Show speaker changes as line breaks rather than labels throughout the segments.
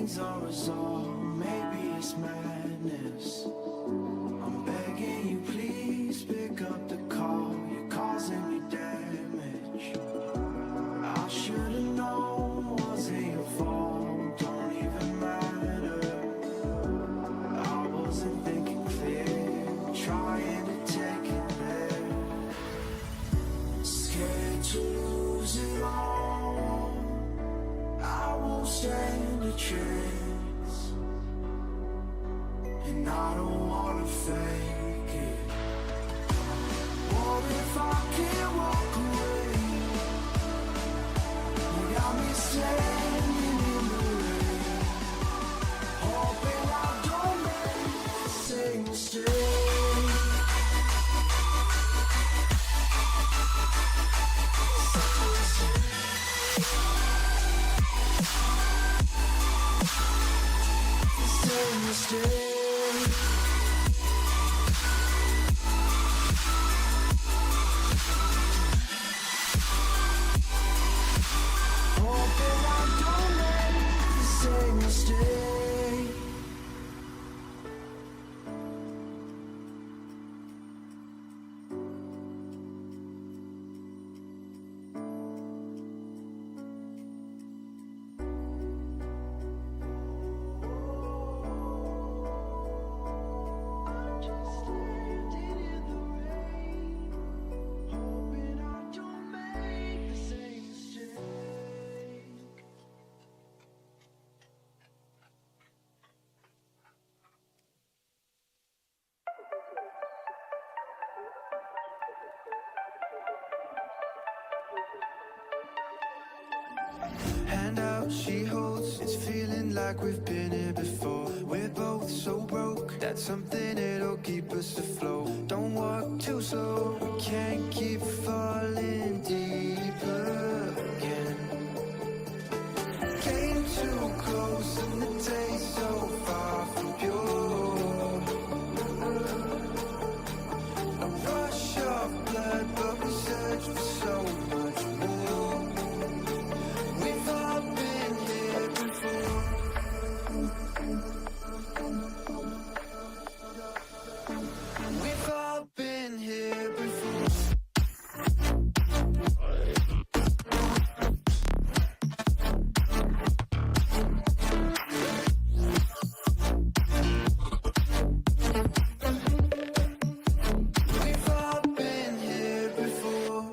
things are resolved, maybe it's madness. I'm begging you, please pick up the call. You're causing me damage. I should've known, wasn't your fault, don't even matter. I wasn't thinking clear, trying to take it there. Scared to lose it all, I won't stand a chance. And I don't wanna fake it. What if I can't walk away? You got me standing in the rain, hoping I don't make the same mistake. Same mistake. Hoping I don't make the same mistake. I'm just standing in the rain, hoping I don't make the same mistake. Hand out, she holds. It's feeling like we've been here before. We're both so broke. That's something that'll keep us afloat. Don't walk too slow. We can't keep falling deeper again. Came too close and the taste so far from pure. A rush of blood, but we search for so much more. We've all been here before. We've all been here before. We've all been here before.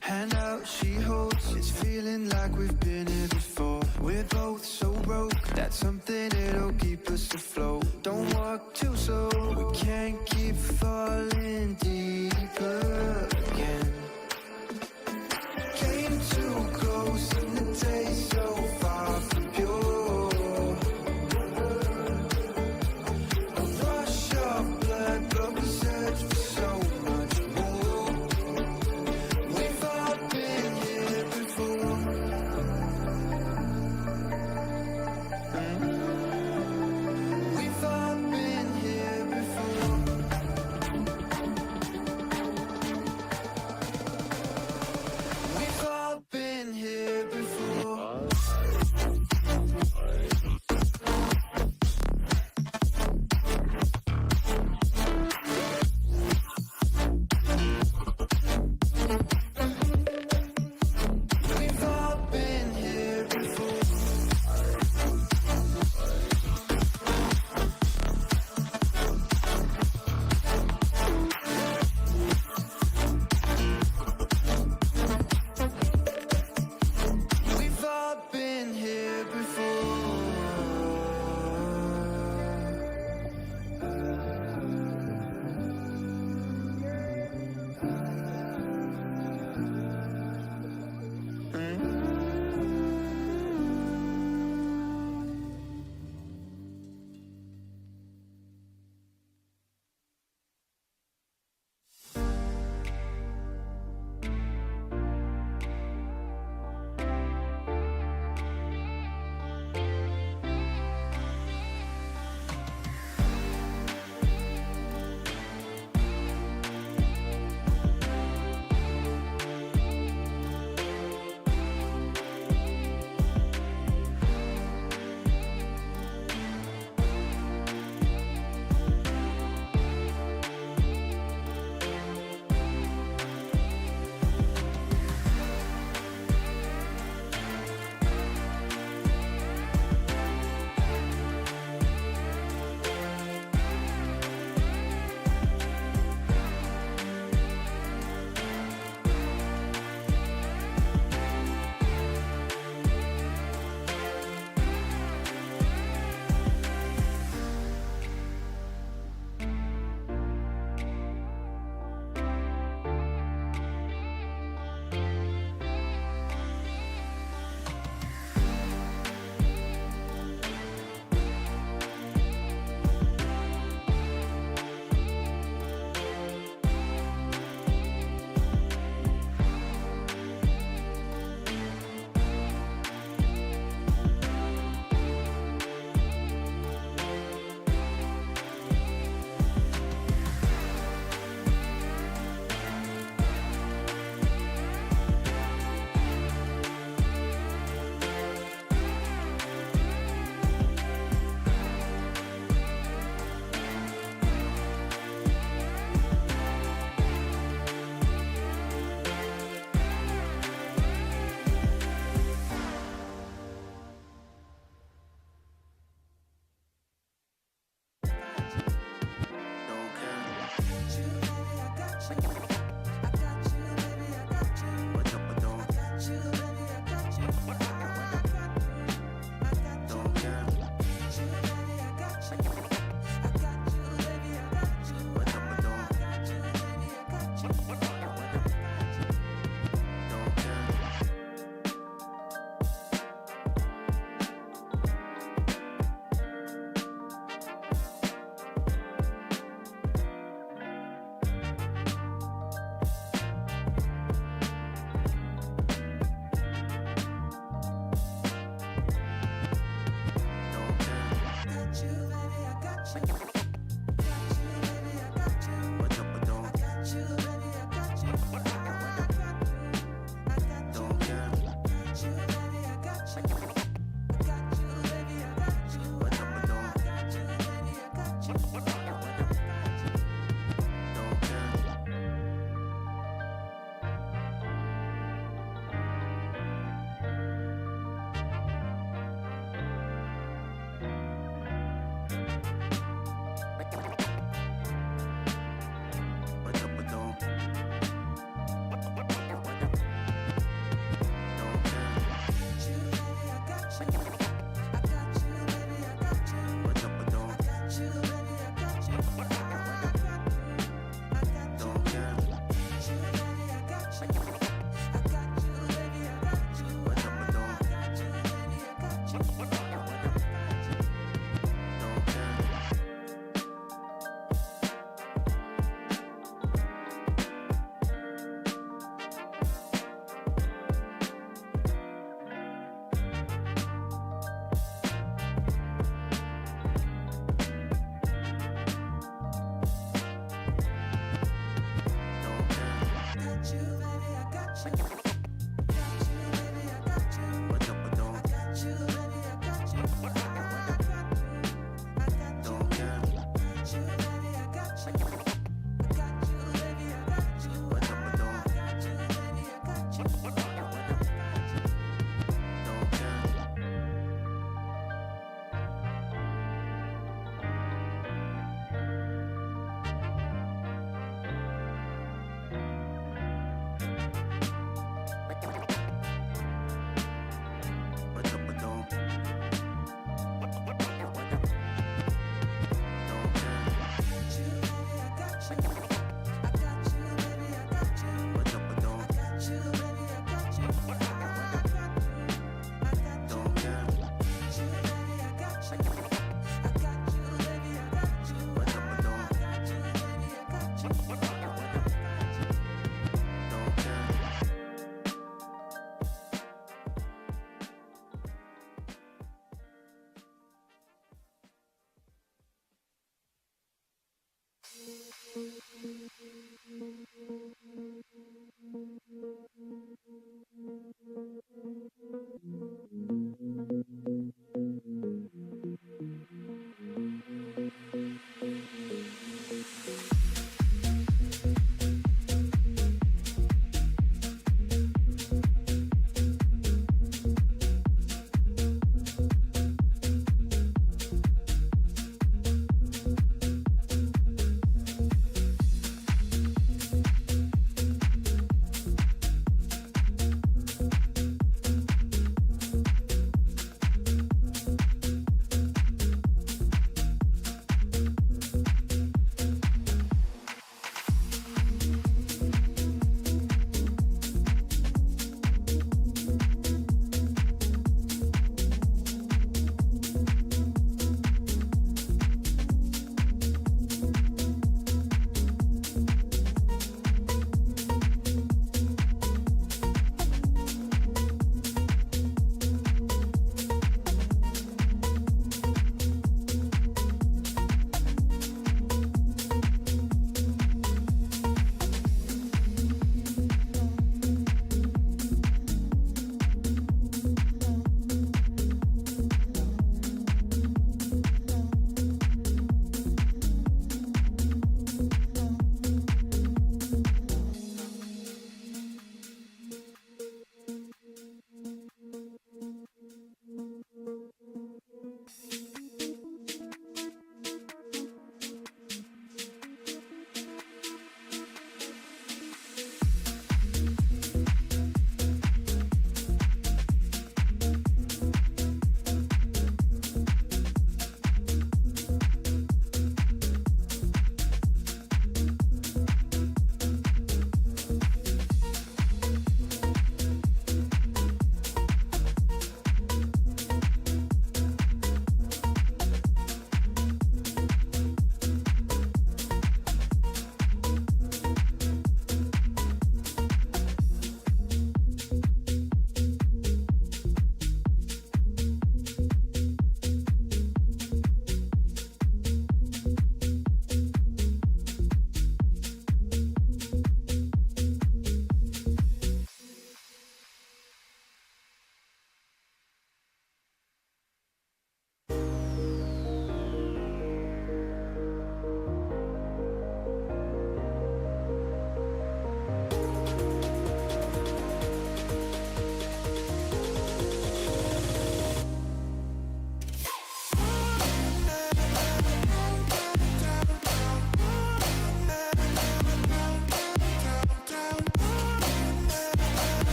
Hand out, she holds. It's feeling like we've been here before. We're both so broke. That's something that'll keep us afloat. Don't walk too slow. We can't keep falling deeper again. Came too close and the taste so far from pure. A rush of blood, but we search for so much more. We've all been here before.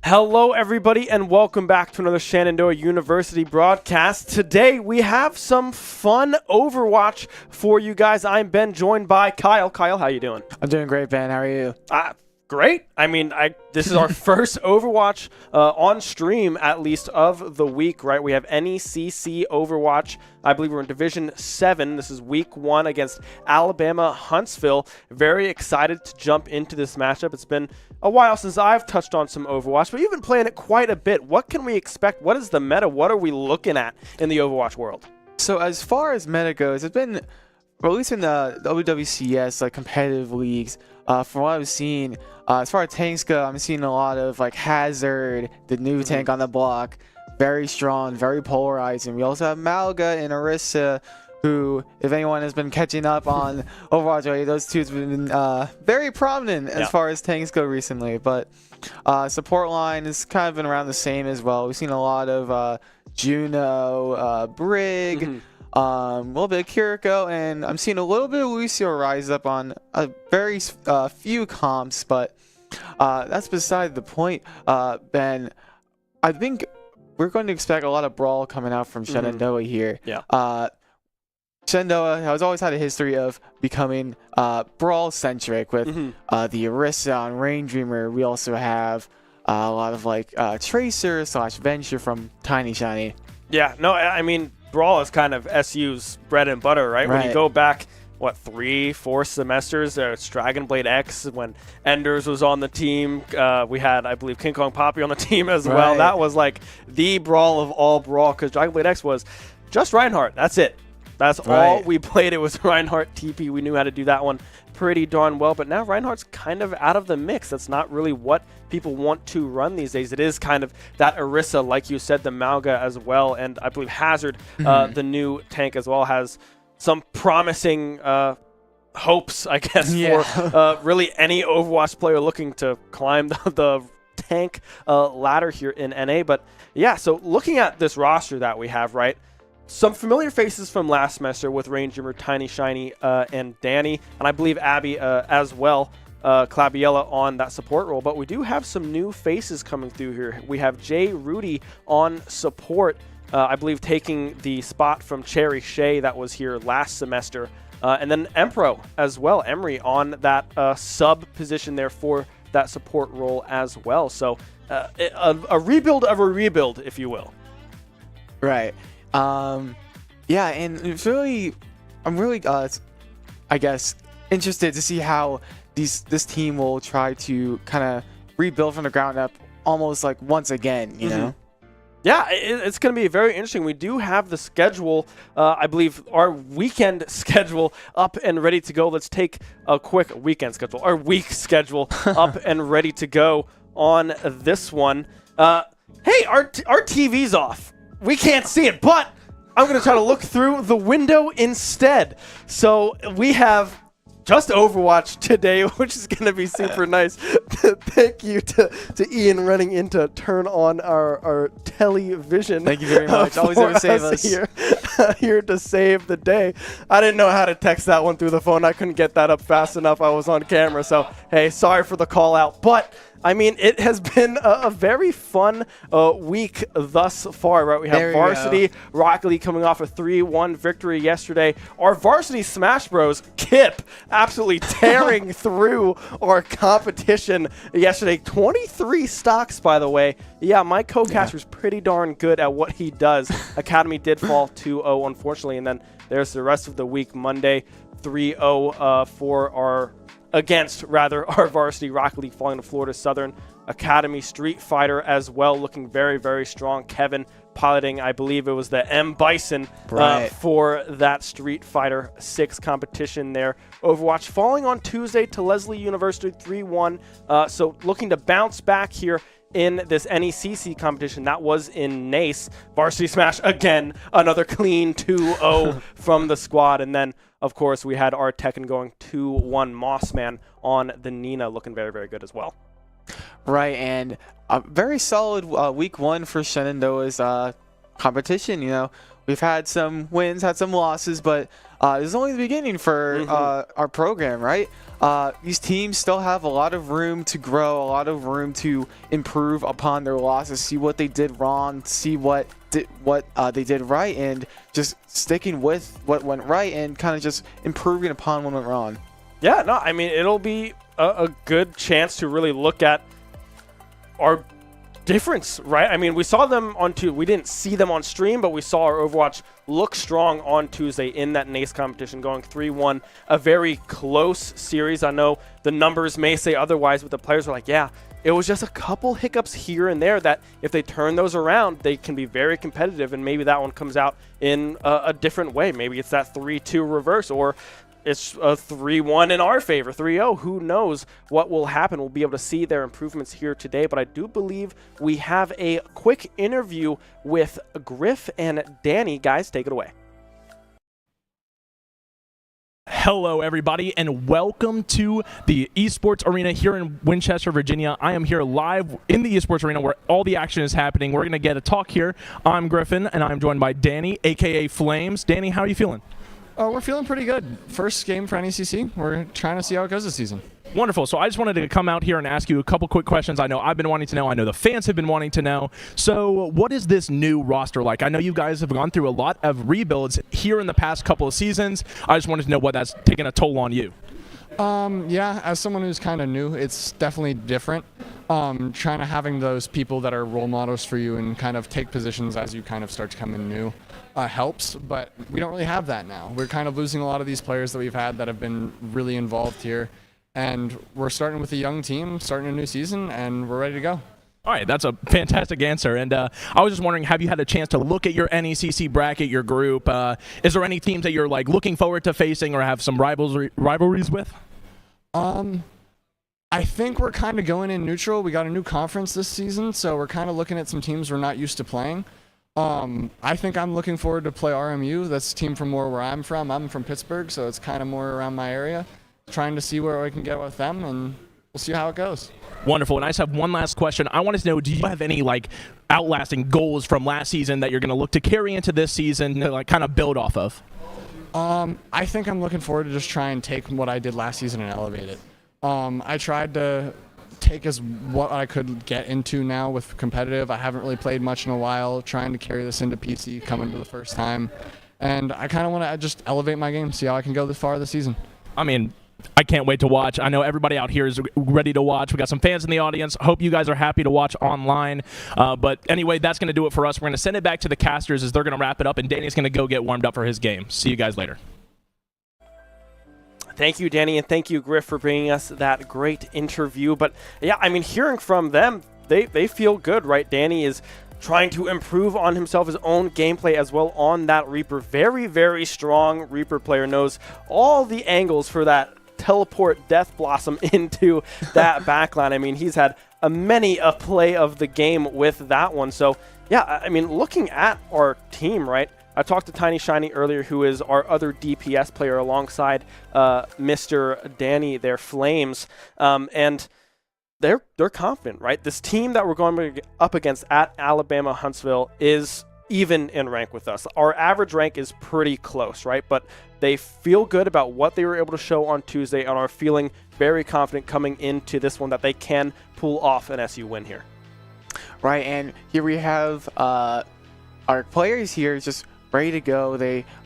Hello, everybody, and welcome back to another Shenandoah University broadcast. Today, we have some fun Overwatch for you guys. I'm Ben, joined by Kyle. Kyle, how you doing?
I'm doing great, Ben. How are you?
Great. I mean, this is our first Overwatch on stream, at least, of the week, right? We have NECC Overwatch. I believe we're in Division 7. This is Week 1 against Alabama Huntsville. Very excited to jump into this matchup. It's been a while since I've touched on some Overwatch, but you've been playing it quite a bit. What can we expect? What is the meta? What are we looking at in the Overwatch world?
So as far as meta goes, it's been, or at least in the WWCS, like competitive leagues, from what I've seen, as far as tanks go, I'm seeing a lot of like Hazard, the new tank on the block, very strong, very polarizing. We also have Malga and Orisa, who, if anyone has been catching up on Overwatch, those two have been very prominent as far as tanks go recently. But support line has kind of been around the same as well. We've seen a lot of Juno, Brig, a little bit of Kiriko, and I'm seeing a little bit of Lucio rise up on a very few comps, but that's beside the point, Ben. I think we're going to expect a lot of brawl coming out from Shenandoah here.
Yeah.
Shenandoah has always had a history of becoming brawl-centric with the Orisa on Rain Dreamer. We also have a lot of like Tracer / Venture from Tiny Shiny.
Yeah, no, I mean, Brawl is kind of SU's bread and butter, right? When you go back, what, 3-4 semesters, it's Dragon Blade X, when Enders was on the team. We had, I believe, King Kong Poppy on the team as well. That was like the Brawl of all Brawl, because Dragon Blade X was just Reinhardt. That's it. That's all we played. It was Reinhardt TP. We knew how to do that one pretty darn well. But now Reinhardt's kind of out of the mix. That's not really what people want to run these days. It is kind of that Orisa, like you said, the Malga as well. And I believe Hazard, the new tank as well, has some promising hopes, I guess, for really any Overwatch player looking to climb the tank ladder here in NA. But yeah, so looking at this roster that we have, right? Some familiar faces from last semester with Rain Dreamer, Tiny Shiny, and Danny, and I believe Abby as well, Clabiella on that support role. But we do have some new faces coming through here. We have Jay Rudy on support, I believe taking the spot from Cherry Shea that was here last semester. And then Empro as well, Emery on that sub position there for that support role as well. So a rebuild of a rebuild, if you will.
Right. Yeah, and it's really, I'm really, I guess, interested to see how this team will try to kind of rebuild from the ground up, almost like once again, you know?
Yeah, it's going to be very interesting. We do have the schedule, I believe, our weekend schedule up and ready to go. Let's take a quick weekend schedule, our week schedule up and ready to go on this one. Hey, our TV's off. We can't see it, but I'm going to try to look through the window instead. So we have just Overwatch today, which is going to be super nice. Thank you to Ian running in to turn on our television.
Thank you very much. Always there to save us.
Here to save the day. I didn't know how to text that one through the phone. I couldn't get that up fast enough. I was on camera. So, hey, sorry for the call out. But I mean, it has been a very fun week thus far, right? We have Varsity Rocket League coming off a 3-1 victory yesterday. Our Varsity Smash Bros. Kip absolutely tearing through our competition yesterday. 23 stocks, by the way. Yeah, my co-caster's pretty darn good at what he does. Academy did fall 2-0, unfortunately, and then there's the rest of the week. Monday, 3-0 for our our Varsity Rocket League, falling to Florida Southern. Academy Street Fighter as well, looking very, very strong. Kevin piloting, I believe it was the M Bison for that Street Fighter 6 competition there. Overwatch falling on Tuesday to Leslie University 3-1. So looking to bounce back here in this NECC competition. That was in NACE. Varsity Smash, again, another clean 2-0 from the squad. And then, of course, we had our Tekken going 2-1 Mossman on the Nina, looking very, very good as well.
Right, and a very solid week one for Shenandoah's competition. You know, we've had some wins, had some losses, but this is only the beginning for our program, right? These teams still have a lot of room to grow, a lot of room to improve upon their losses, see what they did wrong, see what they did right, and just sticking with what went right and kind of just improving upon what went wrong.
Yeah, no, I mean, it'll be a good chance to really look at our difference, right? I mean, we saw them we didn't see them on stream, but we saw our Overwatch look strong on Tuesday in that NECC competition, going 3-1, a very close series. I know the numbers may say otherwise, but the players were like, yeah, it was just a couple hiccups here and there that if they turn those around, they can be very competitive, and maybe that one comes out in a different way. Maybe it's that 3-2 reverse, or it's a 3-1 in our favor, 3-0. Who knows what will happen? We'll be able to see their improvements here today, but I do believe we have a quick interview with Griff and Danny. Guys, take it away.
Hello, everybody, and welcome to the Esports Arena here in Winchester, Virginia. I am here live in the Esports Arena where all the action is happening. We're going to get a talk here. I'm Griffin, and I'm joined by Danny, a.k.a. Flames. Danny, how are you feeling?
Oh, we're feeling pretty good. First game for NECC. We're trying to see how it goes this season.
Wonderful. So I just wanted to come out here and ask you a couple quick questions. I know I've been wanting to know. I know the fans have been wanting to know. So what is this new roster like? I know you guys have gone through a lot of rebuilds here in the past couple of seasons. I just wanted to know what that's taken a toll on you.
Yeah, as someone who's kind of new, it's definitely different. Trying to having those people that are role models for you and kind of take positions as you kind of start to come in new helps, but we don't really have that now. We're kind of losing a lot of these players that we've had that have been really involved here, and we're starting with a young team, starting a new season, and we're ready to go.
All right, that's a fantastic answer. And I was just wondering, have you had a chance to look at your NECC bracket, your group? Is there any teams that you're like looking forward to facing or have some rivalries with?
I think we're kind of going in neutral. We got a new conference this season, so we're kind of looking at some teams we're not used to playing. I think I'm looking forward to play RMU. That's a team from more where I'm from. I'm from Pittsburgh, so it's kind of more around my area. Trying to see where I can get with them, and we'll see how it goes.
Wonderful. And I just have one last question. I wanted to know, do you have any like outlasting goals from last season that you're going to look to carry into this season to like kind of build off of?
I think I'm looking forward to just try and take what I did last season and elevate it. I tried to take as what I could get into now with competitive. I haven't really played much in a while, trying to carry this into PC coming to the first time. And I kind of want to just elevate my game, see how I can go this far this season.
I mean, I can't wait to watch. I know everybody out here is ready to watch. We got some fans in the audience. Hope you guys are happy to watch online. But anyway, that's going to do it for us. We're going to send it back to the casters as they're going to wrap it up, and Danny's going to go get warmed up for his game. See you guys later.
Thank you, Danny, and thank you, Griff, for bringing us that great interview. But yeah, I mean, hearing from them, they feel good, right? Danny is trying to improve on himself, his own gameplay as well on that Reaper. Very, very strong Reaper player, knows all the angles for that teleport Death Blossom into that backline. I mean, he's had many a play of the game with that one. So yeah, I mean, looking at our team, right? I talked to Tiny Shiny earlier, who is our other DPS player alongside Mr. Danny, their Flames, and they're confident, right? This team that we're going up against at Alabama Huntsville is even in rank with us. Our average rank is pretty close, right? But they feel good about what they were able to show on Tuesday and are feeling very confident coming into this one that they can pull off an SU win here.
Right, and here we have our players here just ready to go.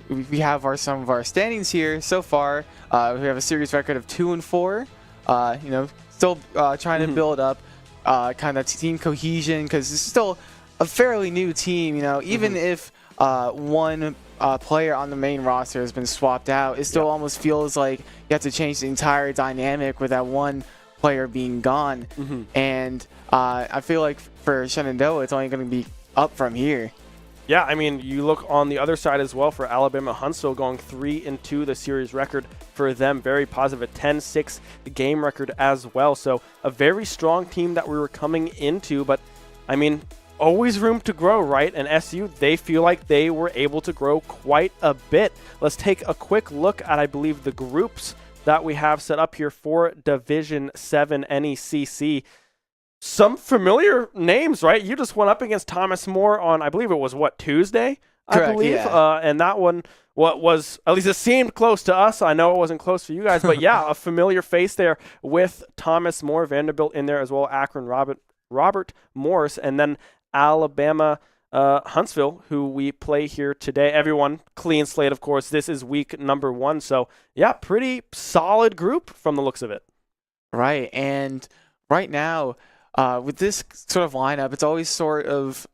We have some of our standings here so far. We have a series record of 2-4. Still trying to build up kind of team cohesion because it's still a fairly new team. Even if one player on the main roster has been swapped out, it still almost feels like you have to change the entire dynamic with that one player being gone. And I feel like for Shenandoah, it's only going to be up from here.
Yeah, I mean, you look on the other side as well for Alabama Huntsville going 3-2, the series record for them. Very positive, a 10-6 game record as well. So a very strong team that we were coming into, but I mean, always room to grow, right? And SU, they feel like they were able to grow quite a bit. Let's take a quick look at, I believe, the groups that we have set up here for Division 7 NECC. Some familiar names, right? You just went up against Thomas More on, I believe it was, Tuesday? I
Correct,
believe.
yeah.
And that one, what was, at least it seemed close to us. I know it wasn't close for you guys, but yeah, a familiar face there with Thomas More, Vanderbilt in there as well, Akron Robert Morris, and then Alabama Huntsville, who we play here today. Everyone clean slate, of course. This is week number 1. So yeah, pretty solid group from the looks of it.
Right. And right now, with this sort of lineup, it's always sort of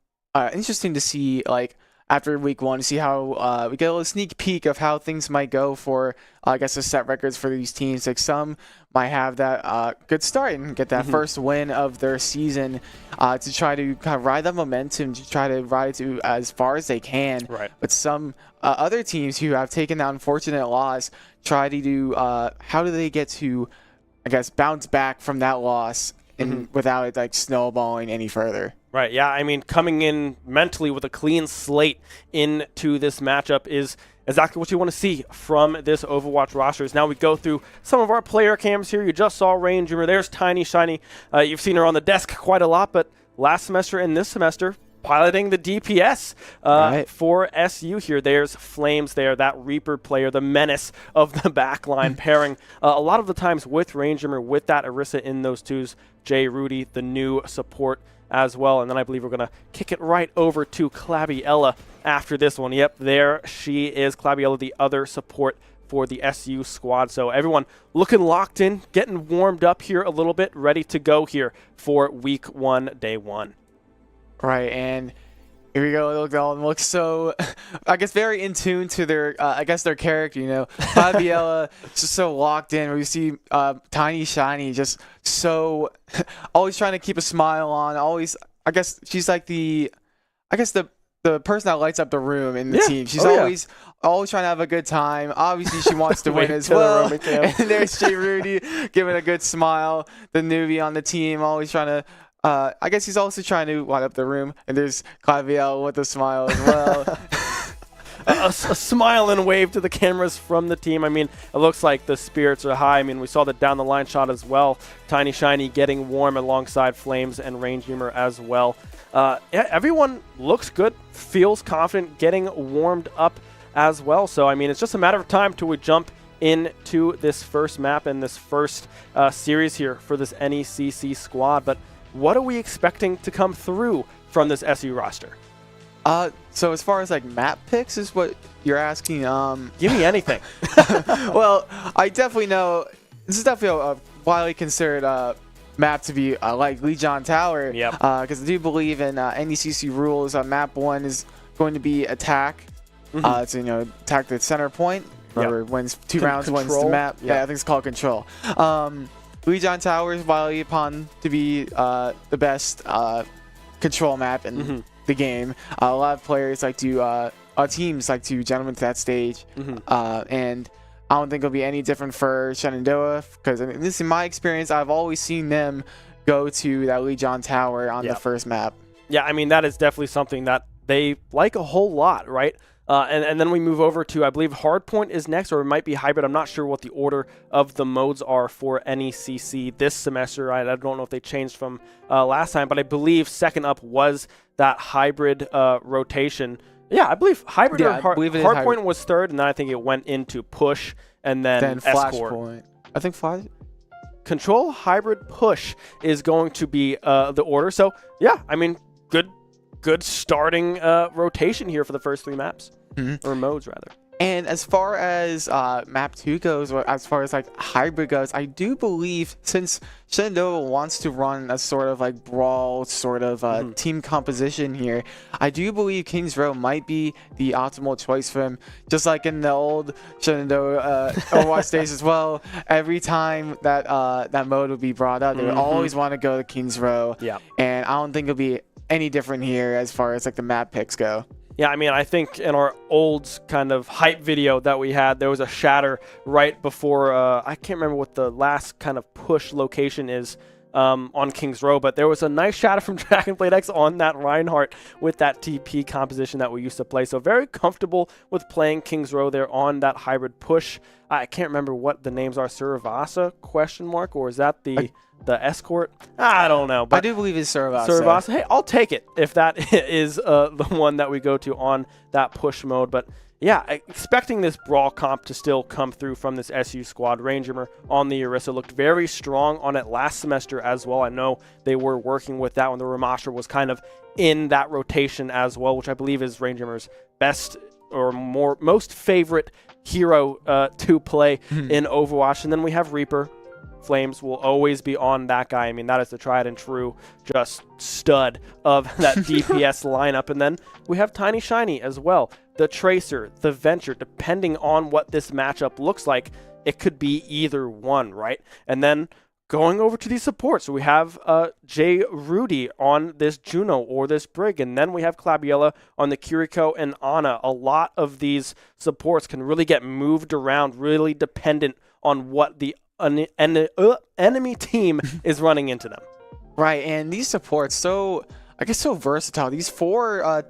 interesting to see, like, after week 1, to see how we get a little sneak peek of how things might go for, I guess, the set records for these teams. Like, some might have that good start and get that first win of their season to try to kind of ride that momentum, to try to ride it to as far as they can.
Right.
But some other teams who have taken that unfortunate loss try to do, how do they get to, I guess, bounce back from that loss and without it, like, snowballing any further.
Right, yeah, I mean, coming in mentally with a clean slate into this matchup is exactly what you want to see from this Overwatch roster. Now we go through some of our player cams here. You just saw Rain Dreamer. There's Tiny Shiny. You've seen her on the desk quite a lot, but last semester and this semester, piloting the DPS for SU here. There's Flames there, that Reaper player, the menace of the backline, pairing a lot of the times with Rain Dreamer, with that Orisa in those twos. Jay Rudy, the new support as well. And then I believe we're going to kick it right over to Claviella after this one. Yep, there she is, Claviella, the other support for the SU squad. So everyone looking locked in, getting warmed up here a little bit, ready to go here for week 1, day 1.
Right, and here we go. Look, all looks so, I guess, very in tune to their, I guess, their character. You know, Fabiella just so locked in. We see Tiny Shiny just so always trying to keep a smile on. Always, I guess, she's like the person that lights up the room in the team. She's always trying to have a good time. Obviously, she wants to win as well. And there's Jay Rudy giving a good smile. The newbie on the team, always trying to. I guess he's also trying to light up the room, and there's Claviel with a smile as well.
a smile and wave to the cameras from the team. I mean, it looks like the spirits are high. I mean, we saw the down the line shot as well. Tiny Shiny getting warm alongside Flames and Rain Dreamer as well. Yeah, everyone looks good, feels confident, getting warmed up as well. So, I mean, it's just a matter of time till we jump into this first map and this first series here for this NECC squad. But what are we expecting to come through from this SU roster?
So as far as like map picks is what you're asking.
Give me anything.
Well, I definitely know this is definitely a widely considered map to be like Legion Tower.
Yep.
Because I do believe in NECC rules. Map 1 is going to be attack. So attack the center point. Whoever wins 2 rounds wins the map. Yeah, I think it's called control. Legion Tower is widely upon to be the best control map in the game. A lot of players like to, teams like to jump into that stage. And I don't think it'll be any different for Shenandoah because, at least in my experience, I've always seen them go to that Legion Tower on the first map.
Yeah, I mean, that is definitely something that they like a whole lot, right? And then we move over to, I believe, Hardpoint is next, or it might be Hybrid. I'm not sure what the order of the modes are for NECC this semester. I don't know if they changed from last time, but I believe second up was that Hybrid rotation. Yeah, I believe Hybrid or Hardpoint was third, and then I think it went into Push and then Escort.
Flashpoint. I think Flash.
Control, Hybrid, Push is going to be the order. So, yeah, I mean, good starting rotation here for the first 3 maps. Or modes, rather.
And as far as map 2 goes, or as far as like Hybrid goes, I do believe since Shenandoah wants to run a sort of like brawl sort of team composition here, I do believe Kings Row might be the optimal choice for him. Just like in the old Shenandoah Overwatch days as well, every time that that mode would be brought up, they would always want to go to Kings Row.
Yeah.
And I don't think it'll be any different here as far as like the map picks go.
Yeah, I mean, I think in our old kind of hype video that we had, there was a shatter right before, I can't remember what the last kind of push location is on Kings Row, but there was a nice shadow from Dragonblade X on that Reinhardt with that TP composition that we used to play. So very comfortable with playing Kings Row there on that hybrid push. I can't remember what the names are. Suravasa ? Or is that the escort? I don't know. But
I do believe it's Suravasa.
Suravasa. Hey, I'll take it if that is the one that we go to on that push mode. But yeah, expecting this Brawl comp to still come through from this SU squad. Rangemer on the Orisa looked very strong on it last semester as well. I know they were working with that when the Ramasher was kind of in that rotation as well, which I believe is Rangemer's best or most favorite hero to play in Overwatch. And then we have Reaper. Flames will always be on that guy. I mean, that is the tried and true just stud of that DPS lineup. And then we have Tiny Shiny as well. The Tracer, the Venture, depending on what this matchup looks like, it could be either one, right? And then going over to these supports, so we have J. Rudy on this Juno or this Brig, and then we have Clabiella on the Kiriko and Ana. A lot of these supports can really get moved around, really dependent on what the enemy team is running into them.
Right, and these supports, so versatile. These 4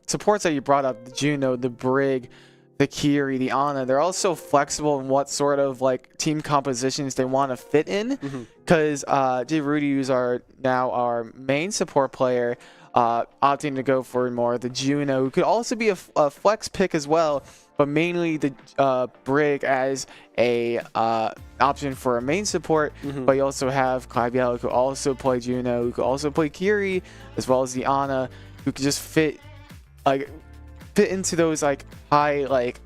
supports that you brought up, the Juno, the Brig, the Kiri, the Ana, they're all so flexible in what sort of like team compositions they want to fit in. Because J. Rudy, who's now our main support player, opting to go for more the Juno, who could also be a flex pick as well, but mainly the Brig as a option for a main support. But you also have Clabiella, who could also play Juno, who could also play Kiri, as well as the Ana, who could just fit into those like high, like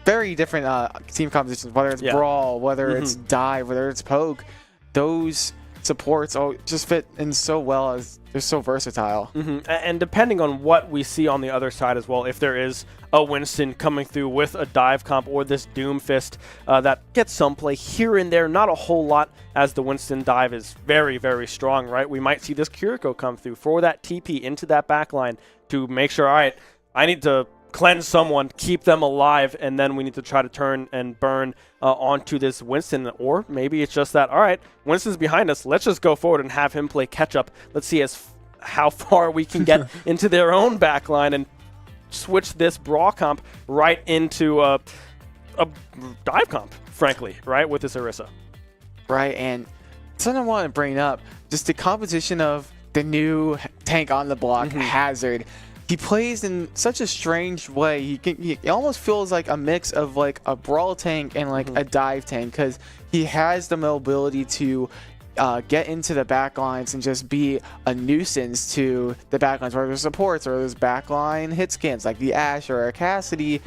very different team compositions, whether it's Brawl, whether it's Dive, whether it's Poke. Those supports all just fit in so well, as they're so versatile.
And depending on what we see on the other side as well, if there is a Winston coming through with a dive comp or this Doomfist that gets some play here and there, not a whole lot, as the Winston dive is very, very strong, right? We might see this Kiriko come through for that TP into that backline to make sure, all right, I need to cleanse someone, keep them alive, and then we need to try to turn and burn onto this Winston. Or maybe it's just that, all right, Winston's behind us, let's just go forward and have him play catch up. Let's see how far we can get into their own backline and switch this Brawl comp right into a dive comp, frankly, right, with this Orisa.
Right, and something I want to bring up, just the composition of the new tank on the block, Hazard. He plays in such a strange way. He almost feels like a mix of like a Brawl tank and like a dive tank, because he has the mobility to get into the backlines and just be a nuisance to the backlines, whether there's supports or there's backline hit scans like the Ashe or a Cassidy.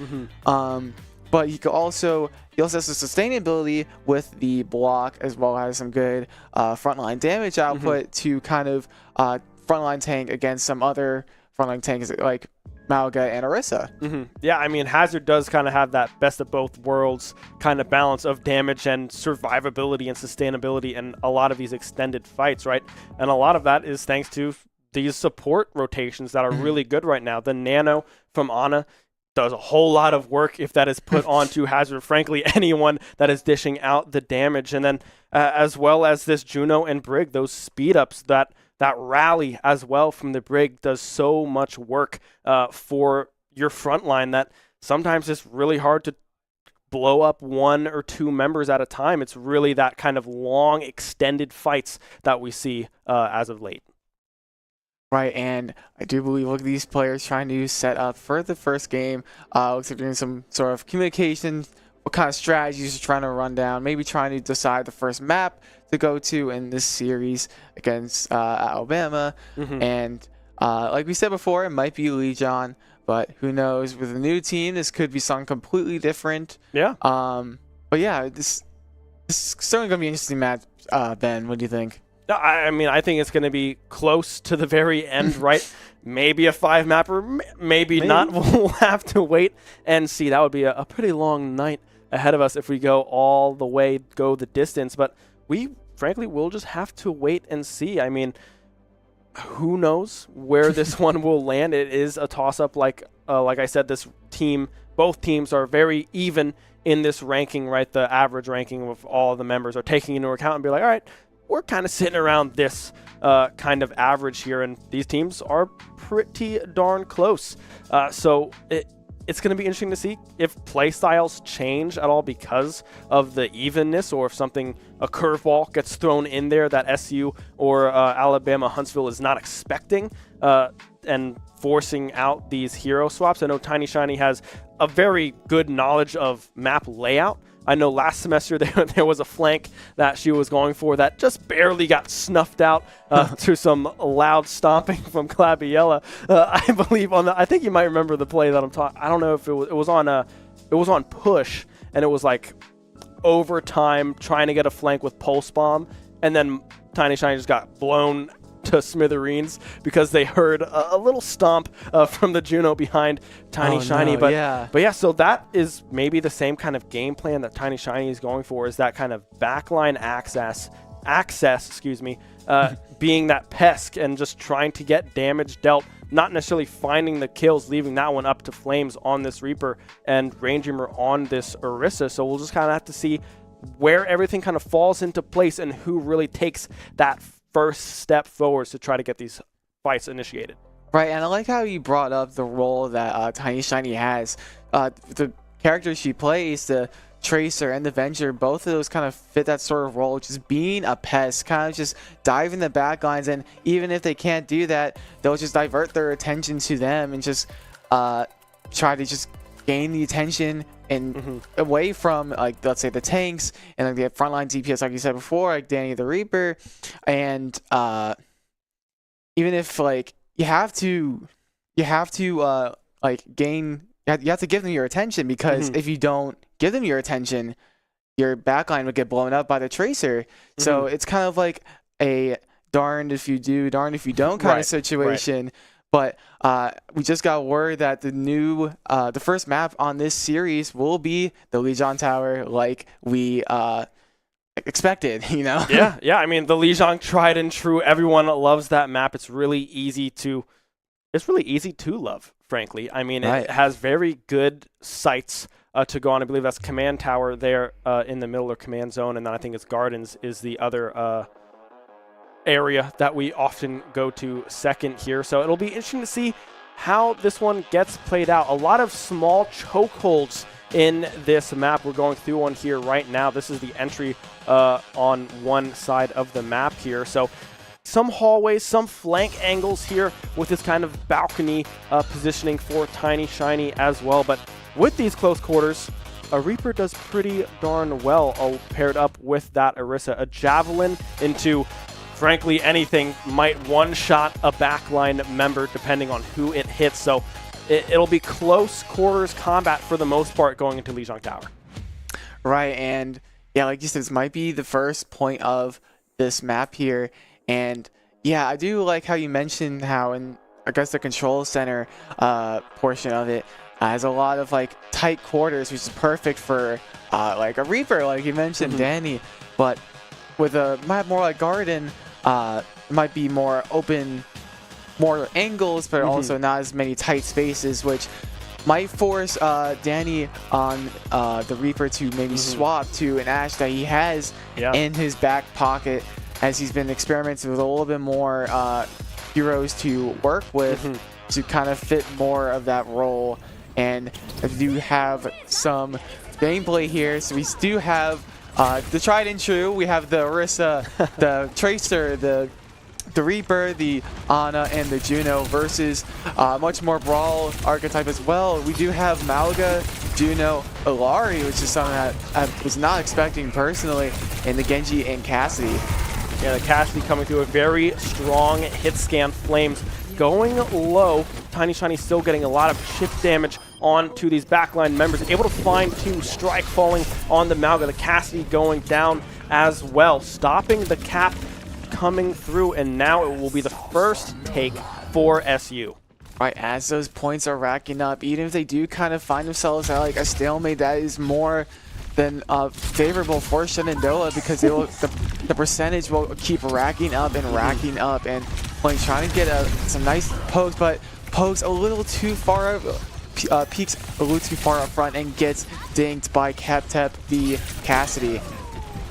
But he also has the sustainability with the block, as well as some good frontline damage output to kind of frontline tank against some other frontline tanks like Malga and Orisa.
Yeah, I mean, Hazard does kind of have that best of both worlds kind of balance of damage and survivability and sustainability in a lot of these extended fights, right? And a lot of that is thanks to these support rotations that are really good right now. The Nano from Ana does a whole lot of work if that is put onto Hazard. Frankly, anyone that is dishing out the damage. And then as well as this Juno and Brig, those speed ups, that rally as well from the Brig does so much work for your front line that sometimes it's really hard to blow up 1 or 2 members at a time. It's really that kind of long, extended fights that we see as of late.
Right, and I do believe look at these players trying to set up for the first game. Looks like doing some sort of communication, what kind of strategies you're trying to run down, maybe trying to decide the first map to go to in this series against Alabama. And like we said before, it might be Legion, but who knows? With a new team, this could be something completely different.
Yeah.
But yeah, this is certainly going to be an interesting match. Ben, what do you think?
I mean, I think it's going to be close to the very end, right? Maybe a 5-mapper, maybe not. We'll have to wait and see. That would be a pretty long night ahead of us if we go all the way, go the distance. But we, frankly, will just have to wait and see. I mean, who knows where this one will land? It is a toss-up. Like I said, both teams are very even in this ranking, right? The average ranking of all the members are taking into account and be like, all right, we're kind of sitting around this kind of average here, and these teams are pretty darn close. So it's going to be interesting to see if play styles change at all because of the evenness, or if a curveball gets thrown in there that SU or Alabama Huntsville is not expecting, and forcing out these hero swaps. I know Tiny Shiny has a very good knowledge of map layout. I know last semester there was a flank that she was going for that just barely got snuffed out to some loud stomping from Clabiella. I believe I think you might remember the play that I'm talking. I don't know if it was on push, and it was like overtime trying to get a flank with pulse bomb, and then Tiny Shiny just got blown to smithereens because they heard a little stomp from the Juno behind Tiny Shiny. But yeah, so that is maybe the same kind of game plan that Tiny Shiny is going for, is that kind of backline access, being that pest and just trying to get damage dealt, not necessarily finding the kills, leaving that one up to Flames on this Reaper and Raindreamer on this Orisa. So we'll just kind of have to see where everything kind of falls into place and who really takes that first step forwards to try to get these fights initiated.
Right, and I like how you brought up the role that Tiny Shiny has. The character she plays, the Tracer and the Venture, both of those kind of fit that sort of role, just being a pest, kind of just diving the backlines, and even if they can't do that, they'll just divert their attention to them and just try to just gain the attention and away from, like, let's say the tanks and like the frontline DPS, like you said before, like Danny the Reaper. And even if like you have to like gain, you have to give them your attention, because if you don't give them your attention, your backline would get blown up by the Tracer. So it's kind of like a darned if you do, darned if you don't kind of situation. But we just got word that the first map on this series will be the Lijiang Tower, like we expected, you know?
Yeah. I mean, the Lijiang, tried and true. Everyone loves that map. It's really easy to love, frankly. I mean, it has very good sights to go on. I believe that's Command Tower there in the middle, or Command Zone, and then I think it's Gardens is the other area that we often go to second here. So it'll be interesting to see how this one gets played out. A lot of small chokeholds in this map. We're going through one here right now. This is the entry on one side of the map here. So some hallways, some flank angles here with this kind of balcony positioning for Tiny Shiny as well. But with these close quarters, a Reaper does pretty darn well paired up with that Orisa. A Javelin into, frankly, anything might one-shot a backline member depending on who it hits. So it'll be close quarters combat for the most part going into Lijiang Tower.
Right, and yeah, like you said, this might be the first point of this map here. And yeah, I do like how you mentioned how in, I guess, the control center portion of it has a lot of like tight quarters, which is perfect for like a Reaper, like you mentioned, Danny. But with a map more like Garden, it might be more open, more angles, but also not as many tight spaces, which might force Danny on the Reaper to maybe swap to an Ashe that he has in his back pocket, as he's been experimenting with a little bit more heroes to work with to kind of fit more of that role. And I do have some gameplay here, so we do have the tried and true. We have the Orisa, the Tracer, the Reaper, the Ana, and the Juno versus much more Brawl archetype as well. We do have Malga, Juno, Ilari, which is something that I was not expecting personally, and the Genji and Cassidy.
Yeah, the Cassidy coming through a very strong hit scan. Flames going low. Tiny Shiny still getting a lot of chip damage onto these backline members. Able to find two, strike falling on the Malga. The Cassidy going down as well. Stopping the cap coming through, and now it will be the first take for SU.
Right, as those points are racking up, even if they do kind of find themselves at like a stalemate, that is more than favorable for Shenandoah, because they will, the percentage will keep racking up and racking up, and like trying to get some nice pokes, but pokes a little too far, peeks a little too far up front and gets dinged by Captep the Cassidy.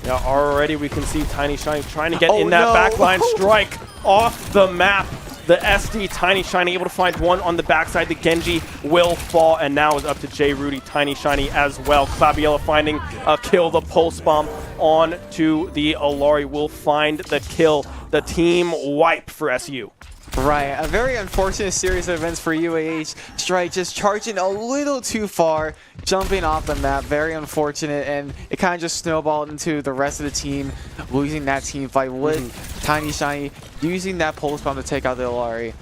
Yeah, already we can see Tiny Shiny trying to get in that backline strike off the map. The SD, Tiny Shiny, able to find one on the backside. The Genji will fall, and now is up to J. Rudy, Tiny Shiny as well. Fabiella finding a kill. The Pulse Bomb on to the Alari will find the kill. The team wipe for SU.
Right, a very unfortunate series of events for UAH. Strike just charging a little too far, jumping off the map. Very unfortunate, and it kind of just snowballed into the rest of the team losing that team fight with Tiny Shiny using that Pulse Bomb to take out the Alari.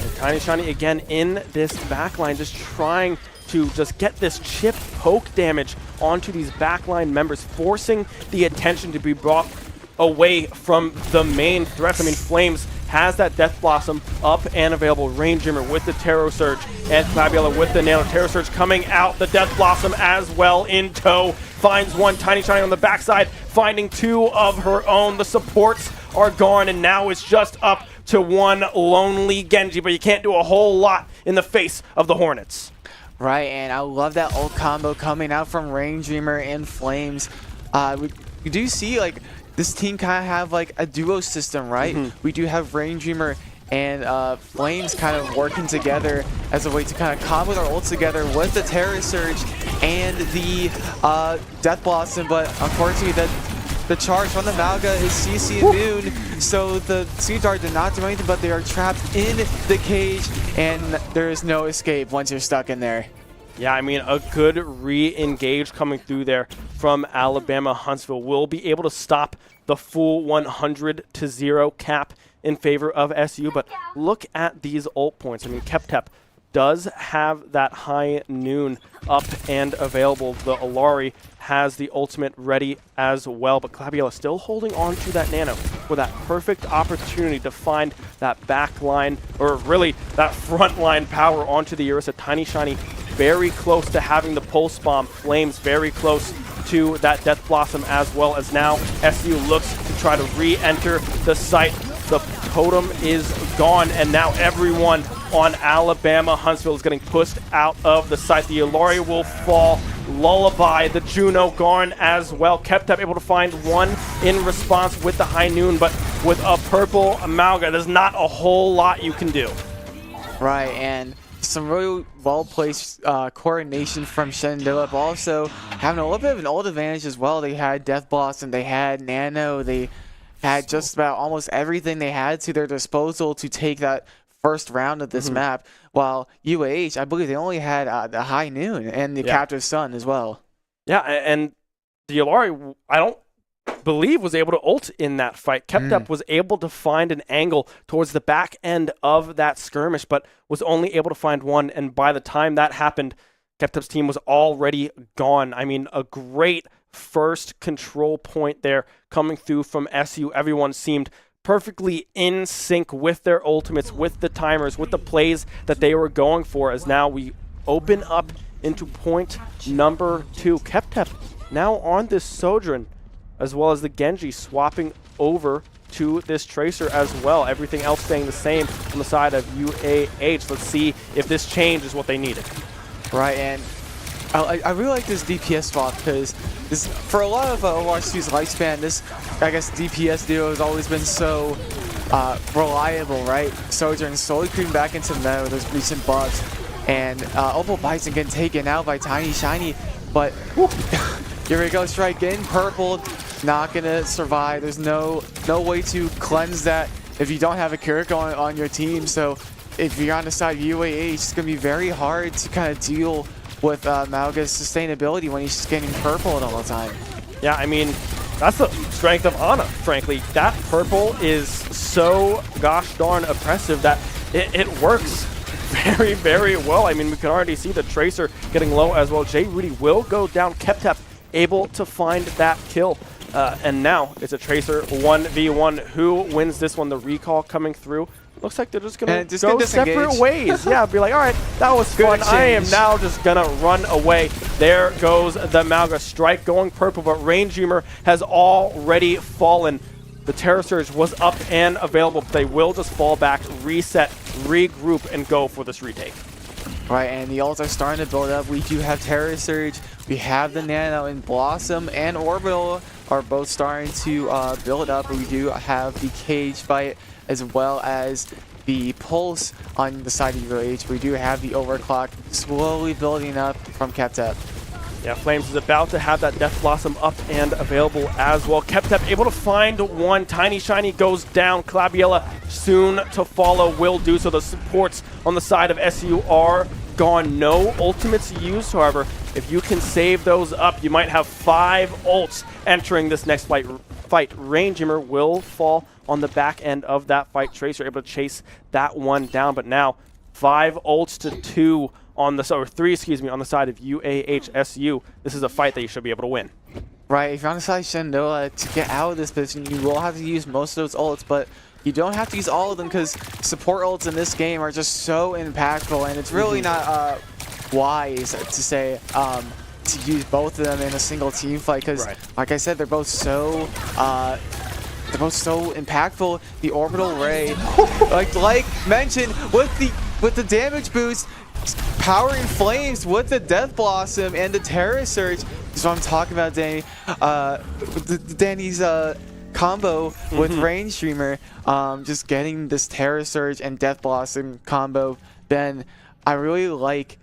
And Tiny Shiny again in this backline, just trying to just get this chip poke damage onto these backline members, forcing the attention to be brought away from the main threats. I mean, Flames has that Death Blossom up and available. Rain Dreamer with the Terror Surge, and Fabiella with the Nano Terror Surge coming out. The Death Blossom as well in tow. Finds one. Tiny Shiny on the backside, finding two of her own. The supports are gone, and now it's just up to one lonely Genji, but you can't do a whole lot in the face of the Hornets.
Right, and I love that ult combo coming out from Rain Dreamer and Flames. We do see, like, this team kind of have like a duo system, right? We do have Rain Dreamer and Flames kind of working together as a way to kind of combo their ults together with the Terror Surge and the Death Blossom, but unfortunately the charge from the Malga is CC immune, so the Sea Dart did not do anything, but they are trapped in the cage, and there is no escape once you're stuck in there.
Yeah, I mean, a good re-engage coming through there from Alabama. Huntsville will be able to stop the full 100-0 cap in favor of SU, but look at these ult points. I mean, Keptep does have that high noon up and available. The Alari has the ultimate ready as well, but Fabiella still holding on to that Nano for that perfect opportunity to find that back line, or really that front line power onto the Ursa. Tiny Shiny very close to having the Pulse Bomb. Flames very close to that Death Blossom, as well as now SU looks to try to re-enter the site. The totem is gone, and now everyone on Alabama Huntsville is getting pushed out of the site. The Alari will fall. Lullaby, the Juno gone as well. Keptep able to find one in response with the high noon, but with a purple Amalga, there's not a whole lot you can do.
Right, and some really well-placed coordination from Shenandoah, but also having a little bit of an ult advantage as well. They had Death Blossom, they had Nano, they had just about almost everything they had to their disposal to take that first round of this map, while UAH, I believe they only had the high noon and the Captive Sun as well.
Yeah, and the Alari, I don't believe, was able to ult in that fight. Keptep was able to find an angle towards the back end of that skirmish, but was only able to find one, and by the time that happened, Keptep's team was already gone. I mean, a great first control point there coming through from SU. Everyone seemed perfectly in sync with their ultimates, with the timers, with the plays that they were going for, as now we open up into point number 2. Keptep now on this Sojourn, as well as the Genji swapping over to this Tracer as well. Everything else staying the same on the side of UAH. Let's see if this change is what they needed.
Right, and I really like this DPS swap, because this, for a lot of Overwatch 2's lifespan, this, I guess, DPS duo has always been so reliable, right? Sojourn slowly creeping back into the meta with those recent buffs, and Opal Bison getting taken out by Tiny Shiny, but here we go, Strike getting purpled, not gonna survive. There's no way to cleanse that if you don't have a Kiriko on your team, so if you're on the side of UAH, it's gonna be very hard to kind of deal with Malga's sustainability when he's just getting purpled all the time.
Yeah, I mean, that's the strength of Ana, frankly. That purple is so gosh darn oppressive that it works very, very well. I mean, we can already see the Tracer getting low as well. J. Rudy will go down. Keptep able to find that kill. And now it's a Tracer 1v1. Who wins this one? The recall coming through. Looks like they're just going to go separate ways. Yeah, be like, all right, that was fun. I am now just going to run away. There goes the Malga. Strike going purple, but Rain Dreamer has already fallen. The Terror Surge was up and available, but they will just fall back, reset, regroup, and go for this retake.
Right, and the ults are starting to build up. We do have Terror Surge, we have the Nano and Blossom and Orbital are both starting to build up. We do have the cage fight as well as the pulse on the side of UAH. We do have the overclock slowly building up from Keptep.
Yeah, Flames is about to have that Death Blossom up and available as well. Keptep able to find one. Tiny Shiny goes down. Clabiella soon to follow will do so. The supports on the side of SU are gone. No ultimates used, however. If you can save those up, you might have 5 ults entering this next fight. Rainjimmer will fall on the back end of that fight. Tracer able to chase that one down, but now 5 ults to 2 on the, or 3, excuse me, on the side of UAHSU. This is a fight that you should be able to win.
Right, if you're on the side of Shenandoah, to get out of this position, you will have to use most of those ults, but you don't have to use all of them because support ults in this game are just so impactful, and it's really not wise to say to use both of them in a single team fight because, like I said, they're both so impactful. The orbital ray, like mentioned, with the damage boost, powering Flames with the Death Blossom and the Terra Surge. That's what I'm talking about, Danny. Danny's combo with Rain Streamer, just getting this Terra Surge and Death Blossom combo. Then I really like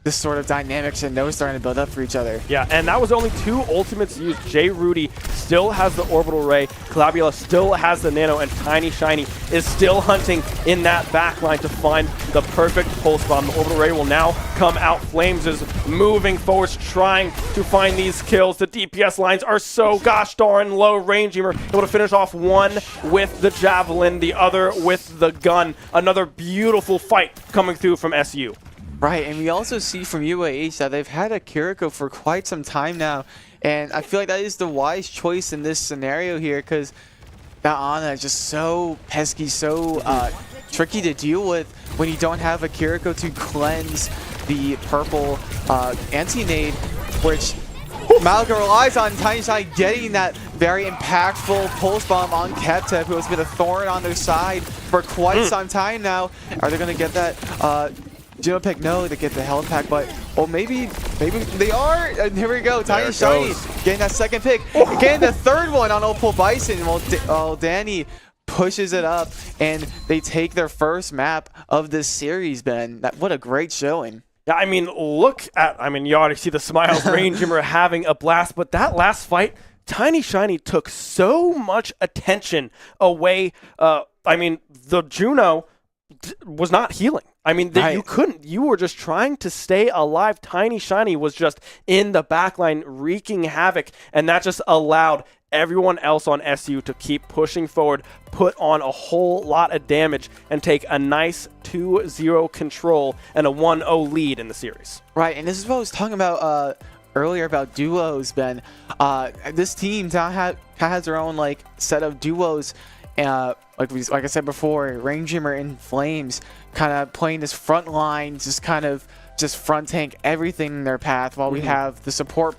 this sort of dynamics and those starting to build up for each other.
Yeah, and that was only 2 ultimates used. J. Rudy still has the Orbital Ray, Clabula still has the Nano, and Tiny Shiny is still hunting in that back line to find the perfect pulse bomb. The Orbital Ray will now come out. Flames is moving forwards, trying to find these kills. The DPS lines are so gosh darn low. Rainjimmer able to finish off one with the Javelin, the other with the gun. Another beautiful fight coming through from SU.
Right, and we also see from UAH that they've had a Kiriko for quite some time now, and I feel like that is the wise choice in this scenario here because that Ana is just so pesky, so tricky to deal with when you don't have a Kiriko to cleanse the purple anti-nade, which Malika relies on Tiny Shiny getting that very impactful pulse bomb on Keptep, who has been a thorn on their side for quite some time now. Are they going to get that Juno pick? No, they get the health pack, but maybe they are. And here we go, Tiny Shiny getting that second pick, getting the third one on Opal Bison. While Danny pushes it up, and they take their first map of this series. Ben, what a great showing.
Yeah, I mean, look at, you already see the smiles. Rainjimmer having a blast, but that last fight, Tiny Shiny took so much attention away. The Juno was not healing. You couldn't. You were just trying to stay alive. Tiny Shiny was just in the backline wreaking havoc, and that just allowed everyone else on SU to keep pushing forward, put on a whole lot of damage, and take a nice 2-0 control and a 1-0 lead in the series.
Right, and this is what I was talking about earlier about duos, Ben. This team now has their own set of duos. Like I said before, Rainjimmer and Flames kind of playing this front line, just front tank everything in their path, while we have the support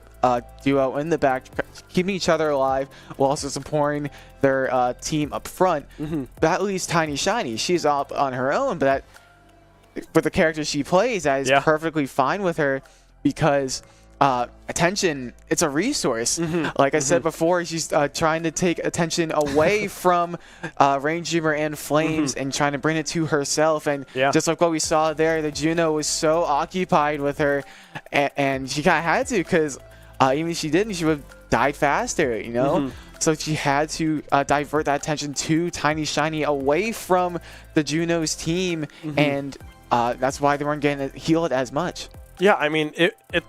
duo in the back, keeping each other alive while also supporting their team up front. That leaves Tiny Shiny. She's up on her own, but with the character she plays, that is perfectly fine with her because attention, it's a resource. Like I said before, she's trying to take attention away from Rainjimmer and Flames and trying to bring it to herself. And just like what we saw there, the Juno was so occupied with her, and she kind of had to, because even if she didn't, she would have died faster, you know? So she had to divert that attention to Tiny Shiny away from the Juno's team, and that's why they weren't getting healed as much. Yeah,
it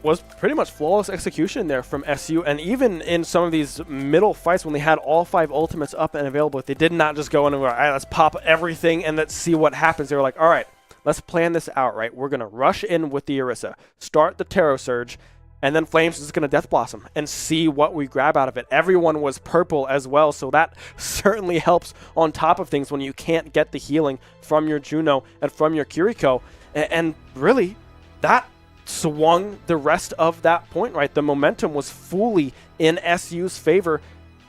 was pretty much flawless execution there from SU, and even in some of these middle fights when they had all 5 ultimates up and available, they did not just go in and go, all right, let's pop everything and let's see what happens. They were like, all right, let's plan this out, right? We're going to rush in with the Orisa, start the Terra Surge, and then Flames is going to Death Blossom and see what we grab out of it. Everyone was purple as well, so that certainly helps on top of things when you can't get the healing from your Juno and from your Kiriko. And really, that swung the rest of that point, right? The momentum was fully in SU's favor.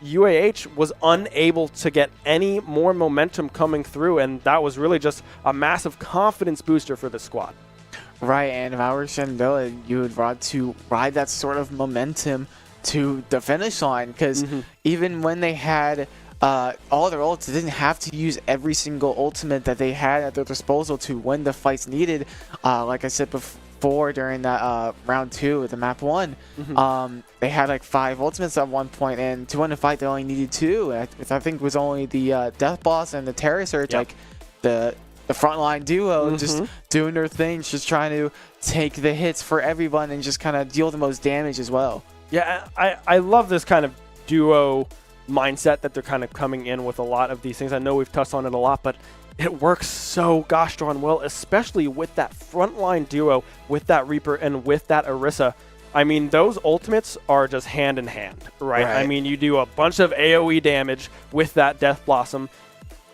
UAH was unable to get any more momentum coming through, and that was really just a massive confidence booster for the squad.
Right, and if I were Shenandoah, you would want to ride that sort of momentum to the finish line, because even when they had all their ults, they didn't have to use every single ultimate that they had at their disposal to win the fights needed. Like I said before, during that round 2 of the map 1, they had like 5 ultimates at one point, and to win the fight they only needed 2. I think it was only the Death Boss and the Terror Surge, like the frontline duo, just doing their thing, just trying to take the hits for everyone and just kind of deal the most damage as well.
Yeah, I love this kind of duo mindset that they're kind of coming in with a lot of these things. I know we've touched on it a lot, but it works so gosh darn well, especially with that frontline duo, with that Reaper and with that Orisa. I mean, those ultimates are just hand in hand, right? I mean, you do a bunch of AoE damage with that Death Blossom,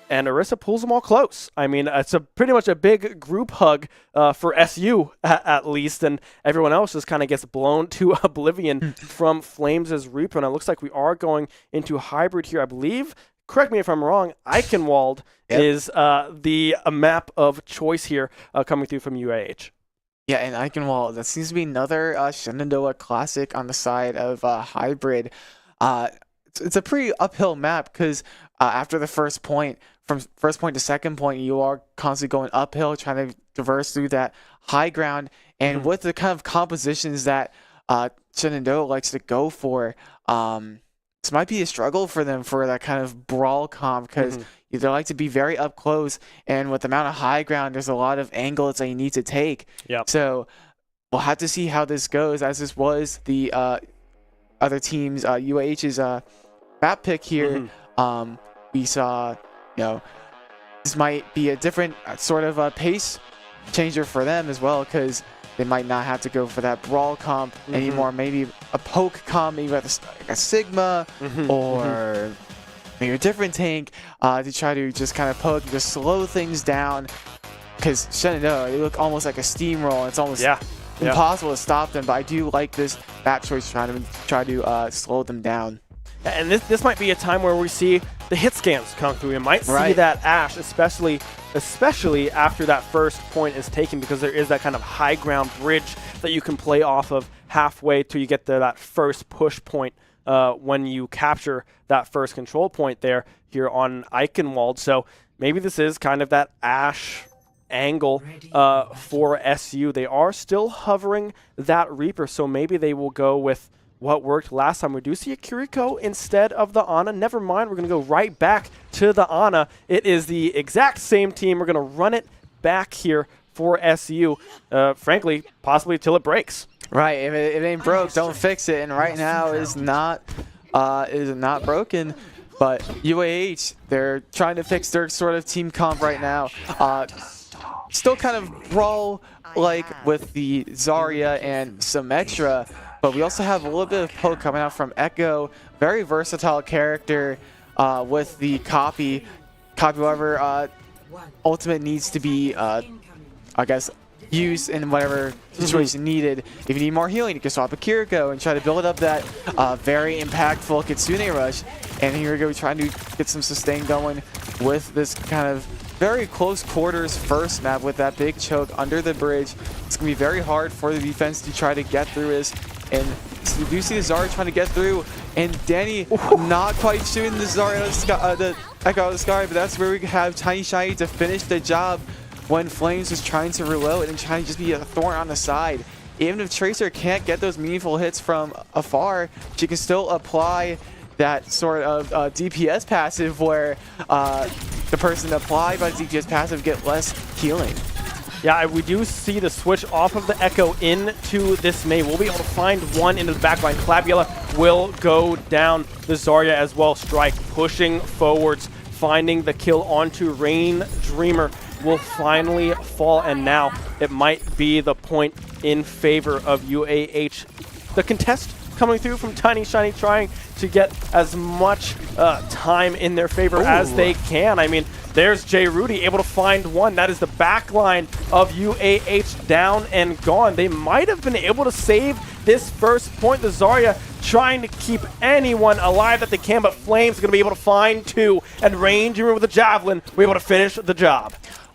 and Orisa pulls them all close. I mean, it's pretty much a big group hug for SU at least, and everyone else just kind of gets blown to oblivion from Flames' Reaper. And it looks like we are going into hybrid here, I believe. Correct me if I'm wrong. Eichenwald is the map of choice here coming through from UAH.
Yeah, and Eichenwald, that seems to be another Shenandoah classic on the side of hybrid. It's a pretty uphill map, because after the first point, from first point to second point, you are constantly going uphill, trying to traverse through that high ground. And with the kind of compositions that Shenandoah likes to go for, this might be a struggle for them for that kind of brawl comp, because they like to be very up close, and with the amount of high ground, there's a lot of angles that you need to take. So we'll have to see how this goes, as this was the other team's UAH's map pick here. We saw, this might be a different sort of pace changer for them as well, because they might not have to go for that brawl comp anymore. Maybe a poke comp, maybe like a Sigma, or maybe a different tank to try to just kind of poke and just slow things down, because Shenandoah, they look almost like a steamroll. It's almost impossible to stop them, but I do like this map choice, trying to try to slow them down.
And this might be a time where we see the hit scans come through. We might see that Ashe, especially after that first point is taken, because there is that kind of high ground bridge that you can play off of halfway till you get to that first push point when you capture that first control point here on Eichenwald. So maybe this is kind of that Ashe angle for SU. They are still hovering that Reaper, so maybe they will go with what worked last time. We do see a Kiriko instead of the Ana. Never mind, we're going to go right back to the Ana. It is the exact same team. We're going to run it back here for SU, frankly, possibly till it breaks.
Right, if it ain't broke, don't fix it. And right now is not broken. But UAH, they're trying to fix their sort of team comp right now. Still kind of brawl-like with the Zarya and Symmetra, but we also have a little bit of poke coming out from Echo. Very versatile character with the copy. However, ultimate needs to be, I guess, used in whatever situation needed. If you need more healing, you can swap a Kiriko and try to build up that very impactful Kitsune rush. And here we go, trying to get some sustain going with this kind of very close quarters first map with that big choke under the bridge. It's going to be very hard for the defense to try to get through this. And you do see the Zarya trying to get through, and Danny not quite shooting the Zarya, the Echo out of the sky, but that's where we have Tiny Shiny to finish the job when Flames was trying to reload and trying to just be a thorn on the side. Even if Tracer can't get those meaningful hits from afar, she can still apply that sort of DPS passive where the person applied by the DPS passive get less healing.
Yeah, we do see the switch off of the Echo into this Mei. We'll be able to find one into the backline. Clabiella will go down. The Zarya as well. Strike pushing forwards, finding the kill onto Rain Dreamer will finally fall, and now it might be the point in favor of UAH. The contest coming through from Tiny Shiny, trying to get as much time in their favor as they can. I mean, there's J. Rudy able to find one. That is the backline of UAH down and gone. They might have been able to save this first point. The Zarya trying to keep anyone alive that they can, but Flames are going to be able to find two, and Rain Dreamer with a Javelin, we're able to finish the job.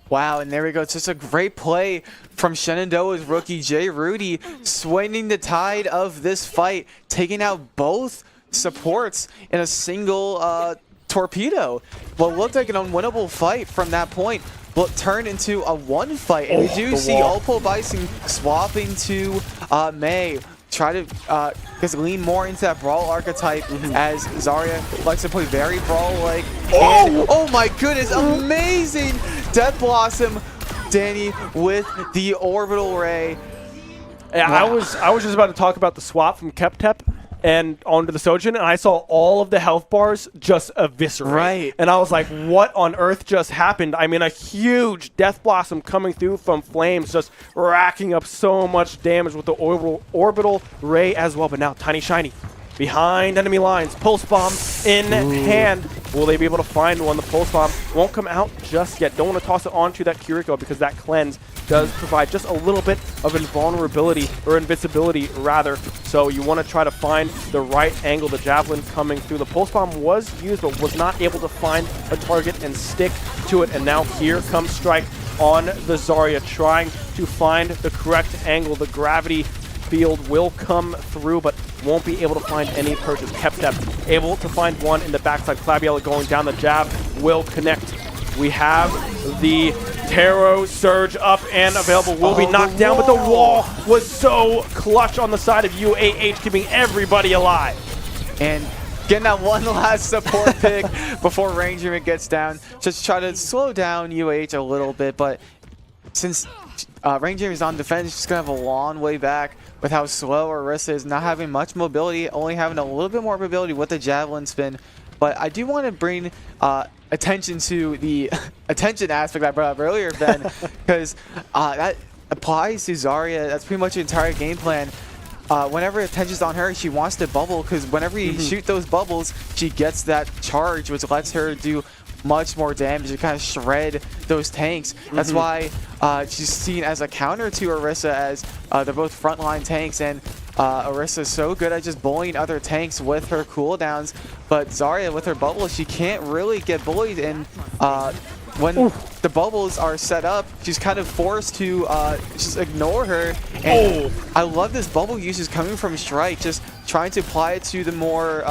Wow, and there we go. It's just a great play from Shenandoah's rookie, Jay Rudy, swinging the tide of this fight, taking out both supports in a single torpedo. What looked like an unwinnable fight from that point will turn into a one fight. And we do see Opal Bison swapping to May. Try to just lean more into that brawl archetype as Zarya likes to play very brawl-like. Oh my goodness, amazing Death Blossom, Danny, with the orbital ray.
Yeah,
Wow.
I was just about to talk about the swap from Keptep and onto the Sojin, and I saw all of the health bars just eviscerate.
Right.
And I was like, what on earth just happened? I mean, a huge Death Blossom coming through from Flames, just racking up so much damage with the orbital ray as well. But now Tiny Shiny behind enemy lines. Pulse Bomb in hand. Will they be able to find one? The Pulse Bomb won't come out just yet. Don't want to toss it onto that Kiriko because that cleanse does provide just a little bit of invulnerability, or invincibility rather. So you want to try to find the right angle. The Javelin coming through. The Pulse Bomb was used but was not able to find a target and stick to it. And now here comes Strike on the Zarya, trying to find the correct angle. The gravity field will come through, but won't be able to find any purchase. Keptep able to find one in the backside. Claviella going down. The jab will connect. We have the Tarot Surge up and available. Will be knocked down, but the wall was so clutch on the side of UAH, keeping everybody alive.
And getting that one last support pick before Ranger gets down. Just try to slow down UAH a little bit, but since Ranger is on defense, she's going to have a long way back with how slow Orisa is, not having much mobility, only having a little bit more mobility with the Javelin spin. But I do want to bring attention to the attention aspect I brought up earlier, Ben, because that applies to Zarya. That's pretty much the entire game plan. Whenever attention's on her, she wants to bubble, because whenever you shoot those bubbles, she gets that charge, which lets her do much more damage to kind of shred those tanks. That's why she's seen as a counter to Orisa, as they're both frontline tanks, and Orisa is so good at just bullying other tanks with her cooldowns. But Zarya, with her bubbles, she can't really get bullied, and when the bubbles are set up, she's kind of forced to just ignore her. And I love this bubble usage coming from Strike, just trying to apply it to the more,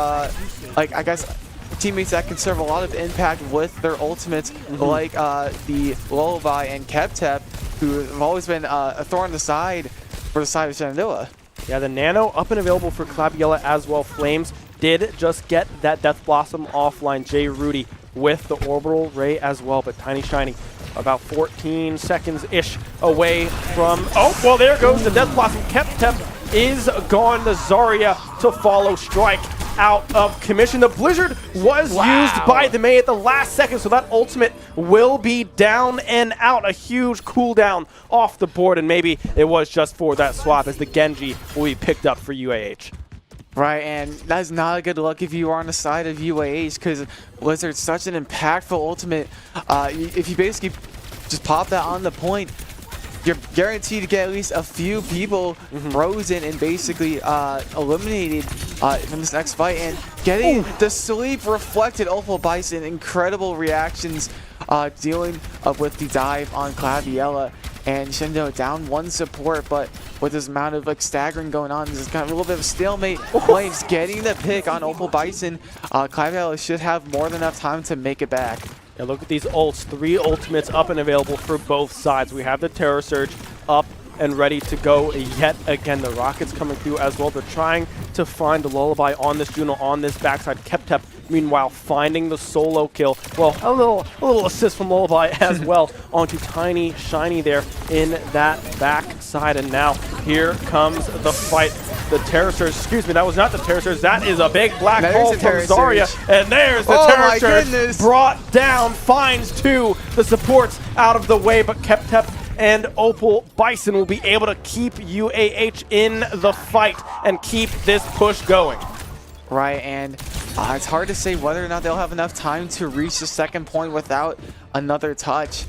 like, I guess, teammates that can serve a lot of impact with their ultimates, like the Lullaby and Keptep, who have always been a thorn in the side for the side of Shenandoah.
Yeah, the Nano up and available for Claviella as well. Flames did just get that Death Blossom offline. Jay Rudy with the Orbital Ray as well, but Tiny Shiny about 14 seconds-ish away from... Oh, well, there goes the Death Blossom. Keptep is gone. The Zarya to follow. Strike out of commission. The Blizzard was used by the May at the last second, so that ultimate will be down and out. A huge cooldown off the board, and maybe it was just for that swap, as the Genji will be picked up for UAH.
Right, and that's not a good look if you are on the side of UAH, because Blizzard's such an impactful ultimate. If you basically just pop that on the point, you're guaranteed to get at least a few people frozen and basically eliminated from this next fight. And getting the sleep reflected, Opal Bison, incredible reactions dealing with the dive on Claviella. And Shenandoah down one support, but with this amount of like staggering going on, this is kind of a little bit of a stalemate. Flames getting the pick on Opal Bison. Claviella should have more than enough time to make it back.
Yeah, look at these ults. 3 ultimates up and available for both sides. We have the Terror Surge up and ready to go yet again. The Rockets coming through as well. They're trying to find the Lullaby on this Juno, on this backside. Keptep, meanwhile, finding the solo kill. Well, a little assist from Lullaby as well onto Tiny Shiny there in that backside. And now here comes the fight. The Terror Surge, excuse me, that was not the Terror Surge. That is a big black hole from Zarya. And there's the Terror Surge brought down, finds 2. The supports out of the way, but Keptep and Opal Bison will be able to keep UAH in the fight and keep this push going.
Right, and it's hard to say whether or not they'll have enough time to reach the second point without another touch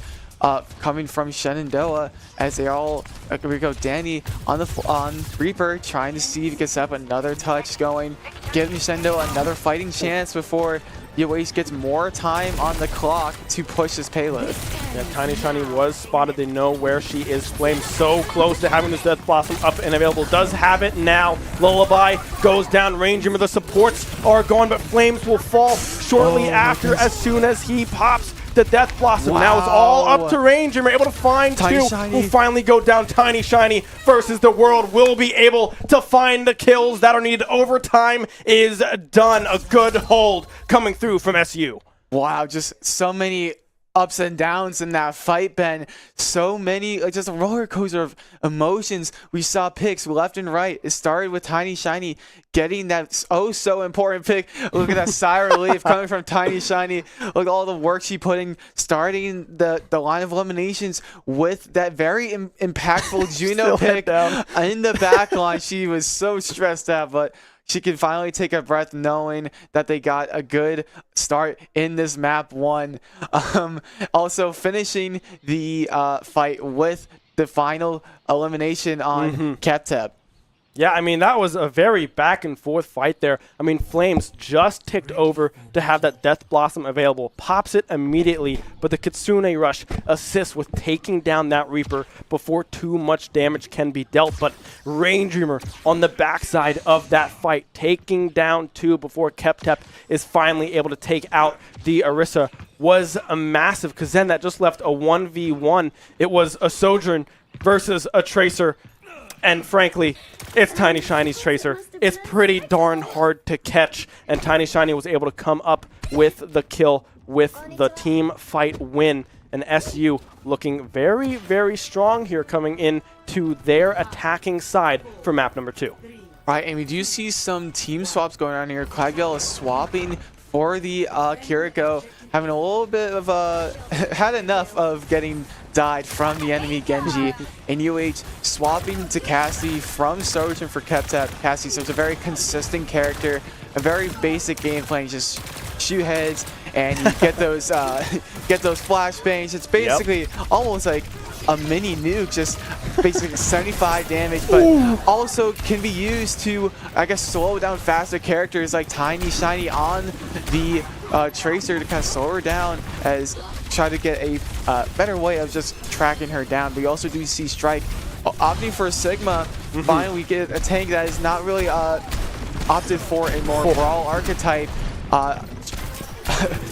coming from Shenandoah, as they all, here we go, Danny on Reaper, trying to see if he can set up another touch going, giving Shenandoah another fighting chance before UH gets more time on the clock to push this payload.
Yeah, Tiny Shiny was spotted. They know where she is. Flame so close to having this Death Blossom up and available. Does have it now. Lullaby goes down. Ranger, the supports are gone, but Flames will fall shortly after as soon as he pops the Death Blossom.
Wow.
Now it's all up to Ranger. We're able to find
Tiny
two.
Shiny.
Will finally go down. Tiny Shiny versus the world will be able to find the kills that are needed. Overtime is done. A good hold coming through from SU.
Wow, just so many ups and downs in that fight, Ben. So many, like, just a roller coaster of emotions. We saw picks left and right. It started with Tiny Shiny getting that oh so important pick. Look at that sigh of relief coming from Tiny Shiny. Look at all the work she put in, starting the line of eliminations with that very impactful Juno pick in the back line. She was so stressed out, but she can finally take a breath knowing that they got a good start in this map 1. Also finishing the fight with the final elimination on Ketep.
Yeah, I mean, that was a very back and forth fight there. I mean, Flames just ticked over to have that Death Blossom available. Pops it immediately, but the Kitsune Rush assists with taking down that Reaper before too much damage can be dealt. But Rain Dreamer on the backside of that fight, taking down 2 before Keptep is finally able to take out the Orisa, was a massive, because then that just left a 1v1. It was a Sojourn versus a Tracer. And frankly, it's Tiny Shiny's Tracer. It's pretty darn hard to catch, and Tiny Shiny was able to come up with the kill with the team fight win. And SU looking very, very strong here coming in to their attacking side for map number 2.
Right, and we do see some team swaps going on here. Cladwell is swapping for the Kiriko, having a little bit of had enough of getting died from the enemy Genji, and UH swapping to Cassie from Sojourn for Keptep. Cassie, so it's a very consistent character, a very basic game plan. You just shoot heads and you get those flashbangs. It's basically almost like a mini nuke, just basically 75 damage, but also can be used to, I guess, slow down faster characters like Tiny Shiny on the Tracer to kind of slow her down, as try to get a better way of just tracking her down. But you also do see Strike opting for Sigma. Finally, we get a tank that is not really opted for a more Brawl archetype.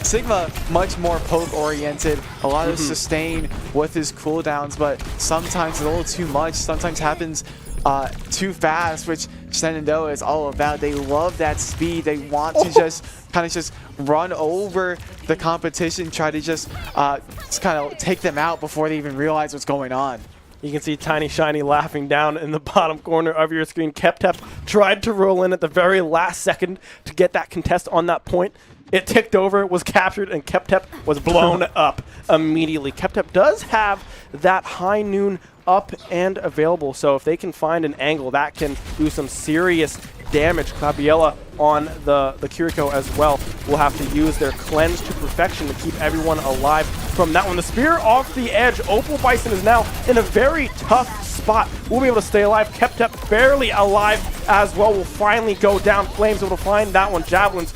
Sigma much more poke oriented, a lot of sustain with his cooldowns, but sometimes it's a little too much, sometimes happens too fast, which Shenandoah is all about. They love that speed. They want to just kind of just run over the competition, try to just kind of take them out before they even realize what's going on.
You can see Tiny Shiny laughing down in the bottom corner of your screen. Keptep tried to roll in at the very last second to get that contest on that point. It ticked over, was captured, and Keptep was blown up immediately. Keptep does have that high noon up and available, so if they can find an angle, that can do some serious damage. Clabiella on the Kiriko as well will have to use their cleanse to perfection to keep everyone alive from that one. The spear off the edge. Opal Bison is now in a very tough spot. We'll be able to stay alive. Keptep barely alive as well. Will finally go down. Flames able to find that one. Javelins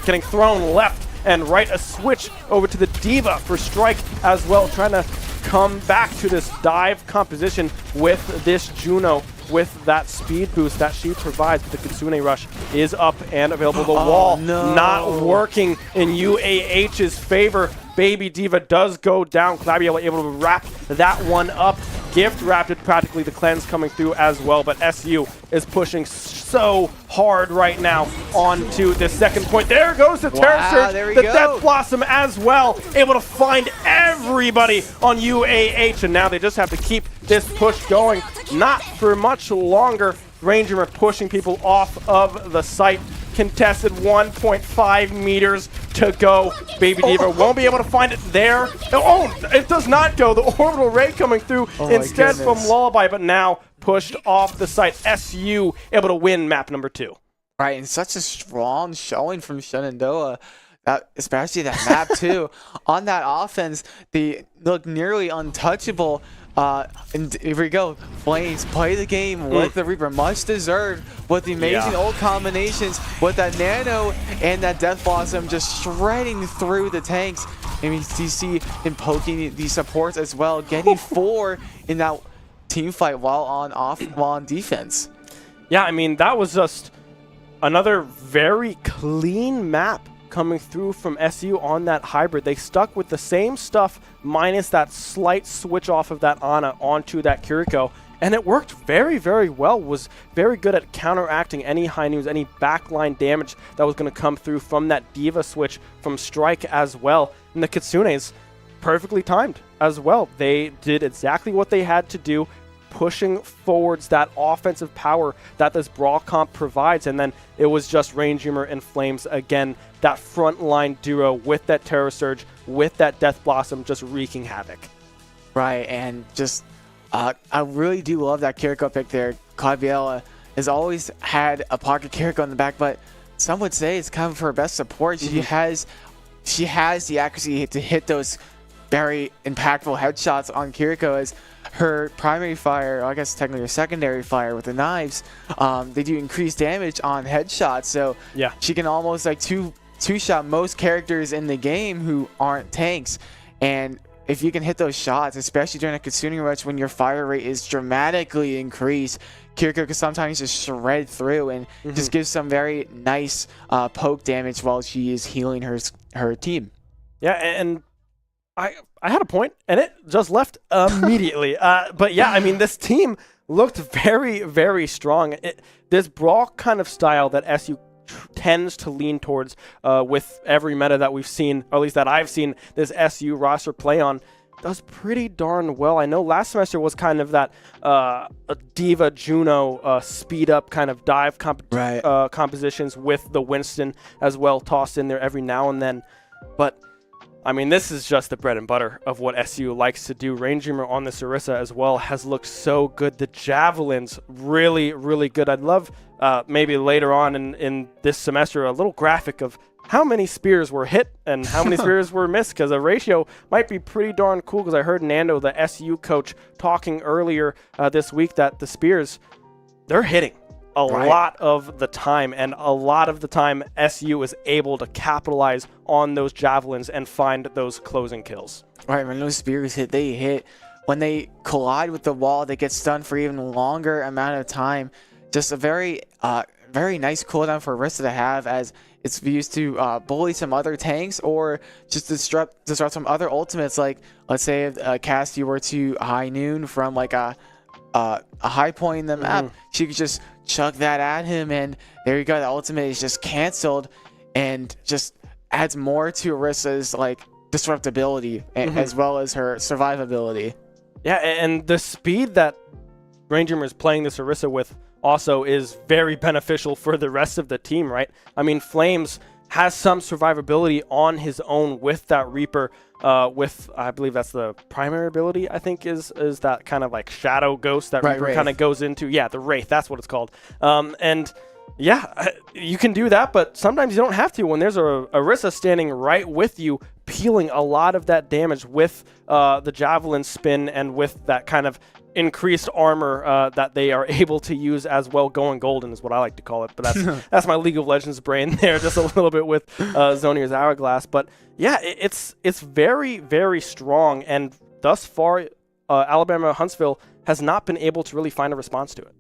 getting thrown left and right. A switch over to the Diva for Strike as well, trying to come back to this dive composition with this Juno, with that speed boost that she provides. The Kitsune Rush is up and available. The wall not working in UAH's favor. Baby Diva does go down. Clabiella able to wrap that one up. Gift wrapped it practically. The cleanse coming through as well, but SU is pushing so hard right now onto the second point. There goes the Terror Surge, the Death Blossom as well, able to find everybody on UAH, and now they just have to keep this push going. Not for much longer. Ranger are pushing people off of the site. Contested 1.5 meters to go. Baby Diva won't be able to find it there. Oh, it does not go. The orbital ray coming through instead from Lullaby, but now pushed off the site. SU able to win map number 2.
Right, and such a strong showing from Shenandoah. Especially that map too. On that offense, they look nearly untouchable. And here we go. Flames play the game with the Reaper. Much deserved with the amazing ult combinations with that Nano and that Death Blossom just shredding through the tanks. And you see him poking the supports as well, getting 4 in that team fight while on defense.
Yeah, I mean, that was just another very clean map coming through from SU on that hybrid. They stuck with the same stuff minus that slight switch off of that Ana onto that Kiriko, and it worked very, very well. Was very good at counteracting any high news, any backline damage that was going to come through from that Diva switch from Strike as well. And the Kitsunes, perfectly timed as well. They did exactly what they had to do, pushing forwards that offensive power that this Brawl comp provides. And then it was just Rainjummer and Flames again, that frontline duo with that Terror Surge, with that Death Blossom just wreaking havoc.
Right, and just I really do love that Kiriko pick there. Claviella has always had a pocket Kiriko in the back, but some would say it's kind of her best support. She has the accuracy to hit those very impactful headshots on Kiriko as her primary fire, I guess technically her secondary fire with the knives. They do increased damage on headshots, so
yeah,
she can almost like two-shot most characters in the game who aren't tanks. And if you can hit those shots, especially during a Kitsune rush when your fire rate is dramatically increased, Kiriko can sometimes just shred through and just give some very nice poke damage while she is healing her team.
Yeah, and I had a point, and it just left immediately. But yeah, I mean, this team looked very, very strong. This Brawl kind of style that SU tends to lean towards with every meta that we've seen, or at least that I've seen this SU roster play on, does pretty darn well. I know last semester was kind of that Diva Juno speed up kind of dive compositions with the Winston as well tossed in there every now and then. But I mean, this is just the bread and butter of what SU likes to do. Rainjummer on the Sarissa as well has looked so good. The Javelins, really, really good. I'd love maybe later on in this semester a little graphic of how many spears were hit and how many spears were missed, because a ratio might be pretty darn cool, because I heard Nando, the SU coach, talking earlier this week that the spears, they're hitting a lot of the time, and a lot of the time SU is able to capitalize on those javelins and find those closing kills.
Right, when those spears hit, they hit. When they collide with the wall, they get stunned for even longer amount of time. Just a very nice cooldown for Orisa to have, as it's used to bully some other tanks or just disrupt some other ultimates. Like, let's say if Cassie were to high noon from like a high point in the map, she could just chuck that at him, and there you go. The ultimate is just canceled, and just adds more to Orisa's like disruptability as well as her survivability.
Yeah, and the speed that Rainjummer is playing this Orisa with also is very beneficial for the rest of the team, right? I mean, Flames has some survivability on his own with that Reaper, with, I believe that's the primary ability, I think is that kind of like shadow ghost that Reaper kind of goes into. Yeah, the Wraith, that's what it's called. And yeah, you can do that, but sometimes you don't have to when there's a Orisa standing right with you, peeling a lot of that damage with the Javelin spin and with that kind of increased armor that they are able to use as well. Going golden is what I like to call it, but that's my League of Legends brain there, just a little bit with Zonier's Hourglass. But yeah, it's very, very strong, and thus far Alabama Huntsville has not been able to really find a response to it.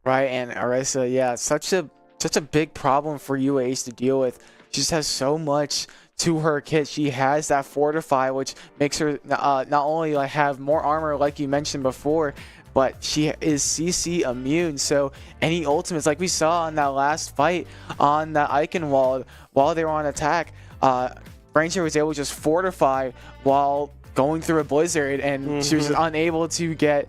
Right, and Orisa, yeah, such a big problem for UAH to deal with. She just has so much to her kit. She has that Fortify, which makes her not only like have more armor like you mentioned before, but she is CC immune. So any ultimates, like we saw in that last fight on that Icon wall while they were on attack, Ranger was able to just fortify while going through a blizzard, and she was unable to get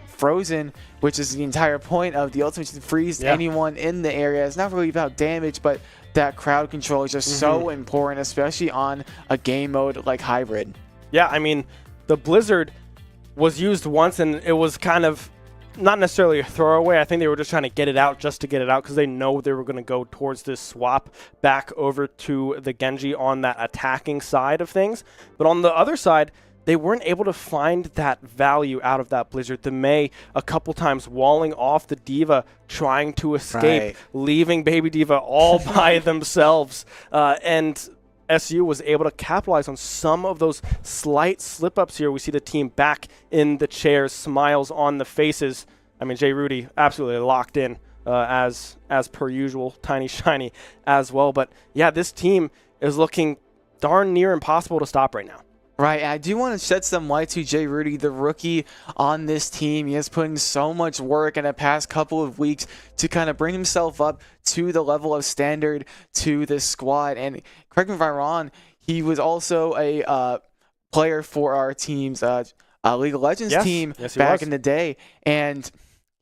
frozen, which is the entire point of the ultimate, to freeze anyone in the area. It's not really about damage, but that crowd control is just so important, especially on a game mode like hybrid. Yeah,
I mean, the blizzard was used once, and it was kind of not necessarily a throwaway. I think they were just trying to get it out just to get it out, because they know they were going to go towards this swap back over to the Genji on that attacking side of things. But on the other side, they weren't able to find that value out of that Blizzard. The Mei a couple times walling off the D.Va, trying to escape, leaving Baby D.Va all by themselves. And SU was able to capitalize on some of those slight slip-ups here. We see the team back in the chairs, smiles on the faces. I mean, Jay Rudy absolutely locked in as per usual, Tiny Shiny as well. But yeah, this team is looking darn near impossible to stop right now.
Right, and I do want to shed some light to Jay Rudy, the rookie on this team. He has put in so much work in the past couple of weeks to kind of bring himself up to the level of standard to this squad. And correct me if I'm wrong, he was also a player for our team's League of Legends team back in the day. And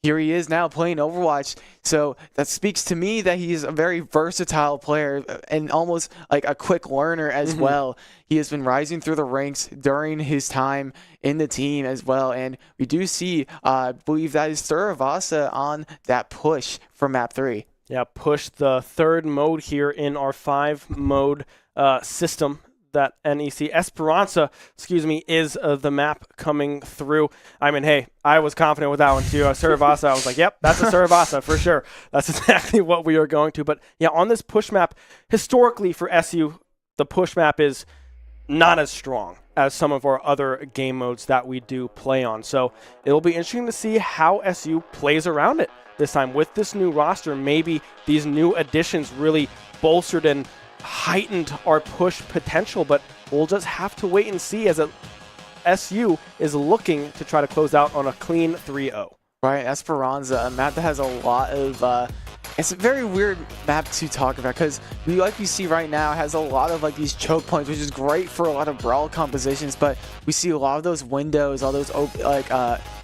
here he is now playing Overwatch. So that speaks to me that he's a very versatile player and almost like a quick learner as well. He has been rising through the ranks during his time in the team as well. And we do see, I believe that is Suravasa on that push for map 3.
Yeah, push the third mode here in our 5-mode system. That NECC Esperanza, is the map coming through. I mean, hey, I was confident with that one too. Suravasa, I was like, yep, that's a Suravasa for sure. That's exactly what we are going to. But yeah, on this push map, historically for SU, the push map is not as strong as some of our other game modes that we do play on. So it'll be interesting to see how SU plays around it this time. With this new roster, maybe these new additions really bolstered and heightened our push potential, but we'll just have to wait and see as SU is looking to try to close out on a clean 3-0.
Right, Esperanza, a map that has a lot of it's a very weird map to talk about because like we see right now has a lot of like these choke points, which is great for a lot of brawl compositions, but we see a lot of those windows, all those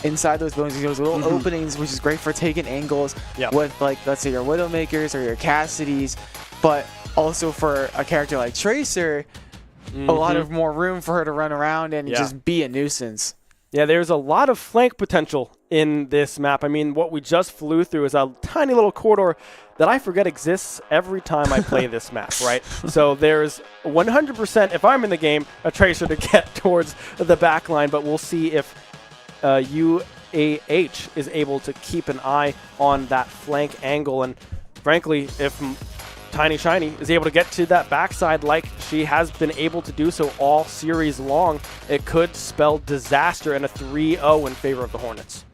inside those buildings, those little openings, which is great for taking angles with, like, let's say your Widowmakers or your Cassidys, but also for a character like Tracer, a lot of more room for her to run around and just be a nuisance.
Yeah, there's a lot of flank potential in this map. I mean, what we just flew through is a tiny little corridor that I forget exists every time I play this map, right? So there's 100%, if I'm in the game, a Tracer to get towards the back line, but we'll see if UAH is able to keep an eye on that flank angle. And frankly, if Tiny Shiny is able to get to that backside like she has been able to do so all series long, it could spell disaster and a 3-0 in favor of the Hornets.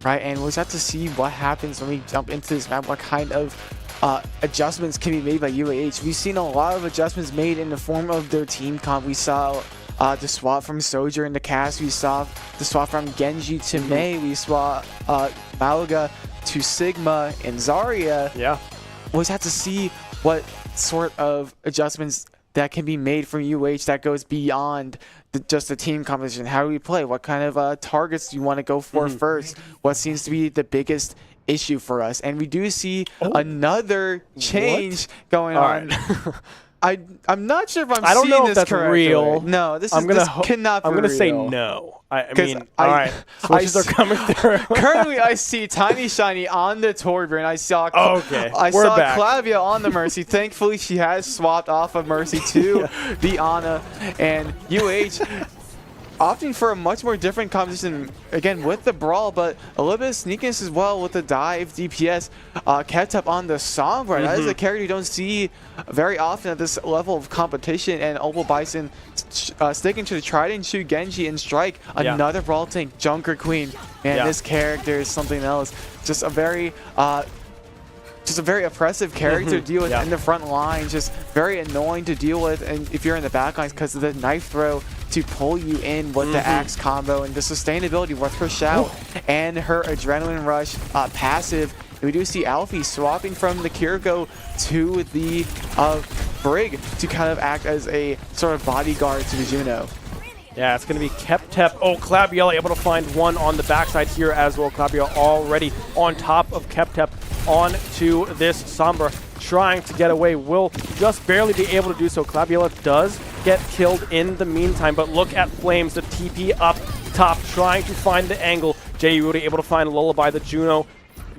Right, and we'll just have to see what happens when we jump into this map, what kind of adjustments can be made by UAH. We've seen a lot of adjustments made in the form of their team comp. We saw the swap from Sojourn into Cass. We saw the swap from Genji to Mei. We saw Malaga to Sigma and Zarya.
Yeah.
We'll just have to see what sort of adjustments that can be made from UH that goes beyond just the team composition. How do we play? What kind of targets do you want to go for first? What seems to be the biggest issue for us? And we do see another change going on. I'm not sure if
I don't know if
this
that's
correctly.
real.
No, this cannot be
I'm gonna
real.
say no. I mean, all right. Switches are coming through.
Currently, I see Tiny Shiny on the Torbjorn. I saw
back.
Clavia on the Mercy. Thankfully, she has swapped off of Mercy to the Ana, and UH opting for a much more different composition, again, with the Brawl, but a little bit of sneakiness as well with the dive DPS. Kept up on the Sombra. That is a character you don't see very often at this level of competition, and Opal Bison sticking to the Trident, shoot Genji, and strike another Brawl tank, Junker Queen. Man, this character is something else. Just a very oppressive character to deal with in the front line, just very annoying to deal with, and if you're in the back lines, because of the knife throw to pull you in with the axe combo, and the sustainability with her shout and her adrenaline rush passive. And we do see Alfie swapping from the Kiriko to the Brig to kind of act as a sort of bodyguard to the Juno.
Yeah, it's going to be Keptep. Oh, Clabiella able to find one on the backside here as well. Clabiella already on top of Keptep onto this Sombra, trying to get away. Will just barely be able to do so. Clabiella does get killed in the meantime, but look at Flames, the TP up top, trying to find the angle. Jay Rudy able to find Lullaby, the Juno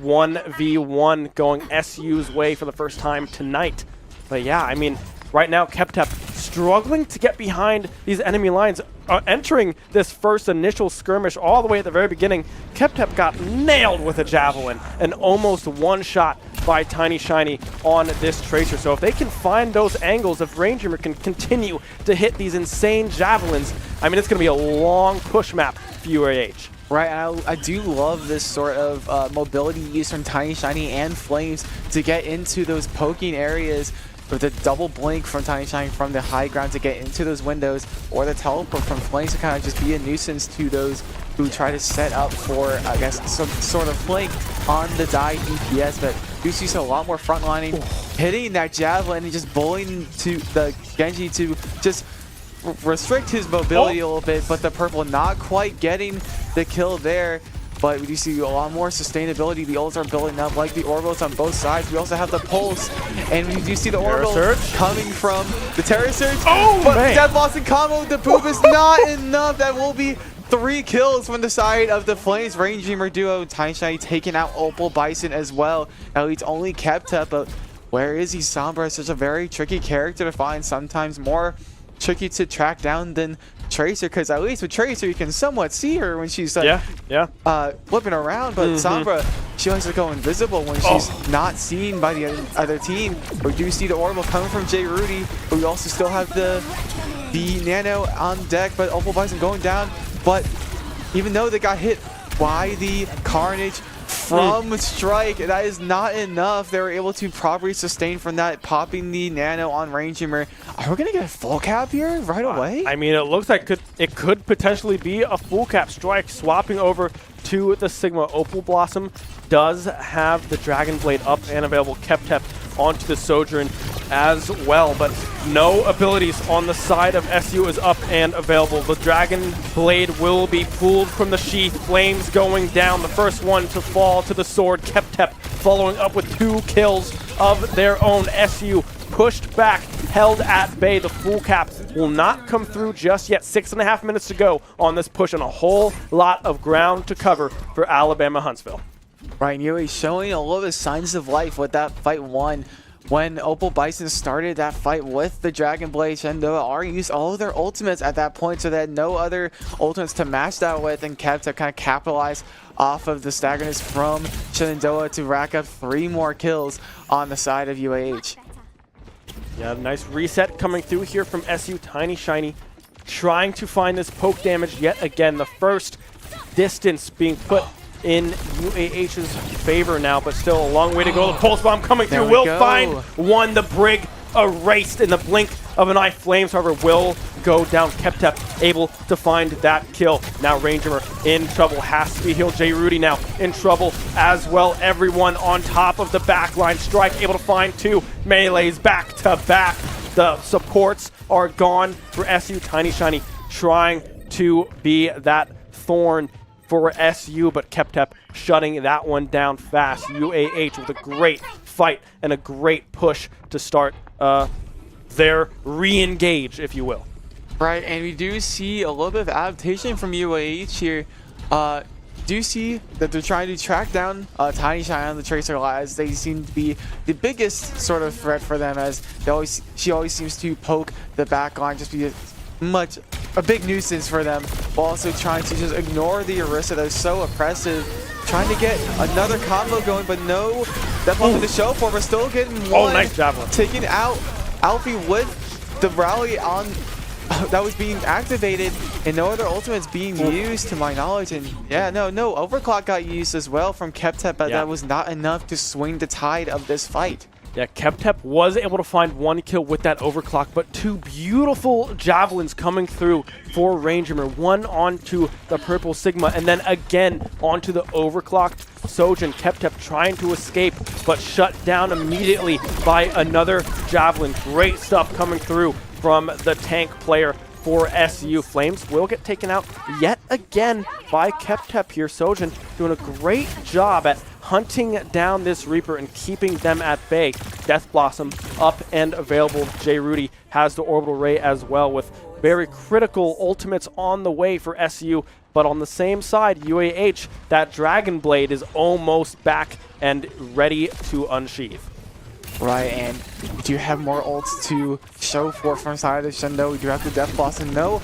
1v1 going SU's way for the first time tonight. But yeah, I mean, right now Keptep struggling to get behind these enemy lines. Entering this first initial skirmish all the way at the very beginning, KepTep got nailed with a javelin and almost one shot by Tiny Shiny on this Tracer. So if they can find those angles, if Ranger can continue to hit these insane javelins, I mean, it's going to be a long push map for UAH.
Right, and I do love this sort of mobility used from Tiny Shiny and Flames to get into those poking areas with the double blink from Tiny Shiny from the high ground to get into those windows, or the teleport from Flames to kind of just be a nuisance to those who try to set up for, I guess, some sort of flank on the die DPS. But you see a lot more frontlining, hitting that javelin and just bullying to the Genji to just restrict his mobility a little bit, but the purple not quite getting the kill there. But we do see a lot more sustainability. The ults are building up like the orbals on both sides. We also have the pulse, and we do see the orbital coming from the Terror Surge.
Oh,
but
man.
Death Blossom combo with the poop is not enough. That will be 3 kills from the side of the Flames Range Dreamer duo. Tiny Shiny taking out Opal Bison as well. Now it's only KepTep, but where is he? Sombra is such a very tricky character to find, sometimes more tricky to track down than Tracer, because at least with Tracer you can somewhat see her when she's like, flipping around, but Sombra, she likes to go invisible when she's not seen by the other team. We do see the orbital coming from J. Rudy, but we also still have the Nano on deck, but Opal Bison going down. But even though they got hit by the Carnage from Strike, that is not enough. They were able to properly sustain from that, popping the Nano on Range Dreamer. Are we going to get a full cap here right away?
I mean, it looks like it could potentially be a full cap. Strike swapping over to the Sigma. Opal Blossom does have the Dragon Blade up and available. KepTep onto the Sojourn as well, but no abilities on the side of SU is up and available. The Dragon Blade will be pulled from the sheath. Flames going down, the first one to fall to the sword. KepTep following up with 2 kills of their own. SU pushed back, held at bay. The full cap will not come through just yet. 6.5 minutes to go on this push, and a whole lot of ground to cover for Alabama Huntsville.
Right, and UA showing a little bit of signs of life with that fight one. When Opal Bison started that fight with the Dragon Blade, Shenandoah already used all of their ultimates at that point, so they had no other ultimates to match that with, and kept to kind of capitalize off of the staggerness from Shenandoah to rack up 3 more kills on the side of UAH.
Yeah, nice reset coming through here from SU. Tiny Shiny trying to find this poke damage yet again. The first distance being put in UAH's favor now, but still a long way to go. The Pulse Bomb coming through will find one. The Brig erased in the blink of an eye. Flames, however, will go down. KepTep able to find that kill. Now Ranger in trouble, has to be healed. J. Rudy now in trouble as well. Everyone on top of the back line. Strike able to find 2 melees back to back. The supports are gone for SU. Tiny Shiny trying to be that thorn for SU, but KepTep shutting that one down fast. UAH with a great fight and a great push to start their re-engage, if you will.
Right, and we do see a little bit of adaptation from UAH here. Do see that they're trying to track down Tiny Shiny on the Tracer as they seem to be the biggest sort of threat for them, as she always seems to poke the back line, just be a big nuisance for them, while also trying to just ignore the Orisa that is so oppressive. Trying to get another combo going, but no, that's nothing to show for, but still getting one.
Nice javelin.
Taking out Alfie with the rally on that was being activated, and no other ultimates being used to my knowledge. And yeah, no overclock got used as well from KepTep, but that was not enough to swing the tide of this fight.
Yeah, KepTep was able to find 1 kill with that overclock, but 2 beautiful javelins coming through for Ranger. One onto the purple Sigma, and then again onto the overclocked Sojourn. KepTep trying to escape, but shut down immediately by another javelin. Great stuff coming through from the tank player for SU. Flames will get taken out yet again by KepTep here. Sojourn doing a great job at hunting down this Reaper and keeping them at bay. Death Blossom up and available. J. Rudy has the Orbital Ray as well, with very critical ultimates on the way for SU. But on the same side, UAH, that Dragon Blade is almost back and ready to unsheath.
Right, and we do have more ults to show for from side of Shenandoah. We do have the Death Blossom. No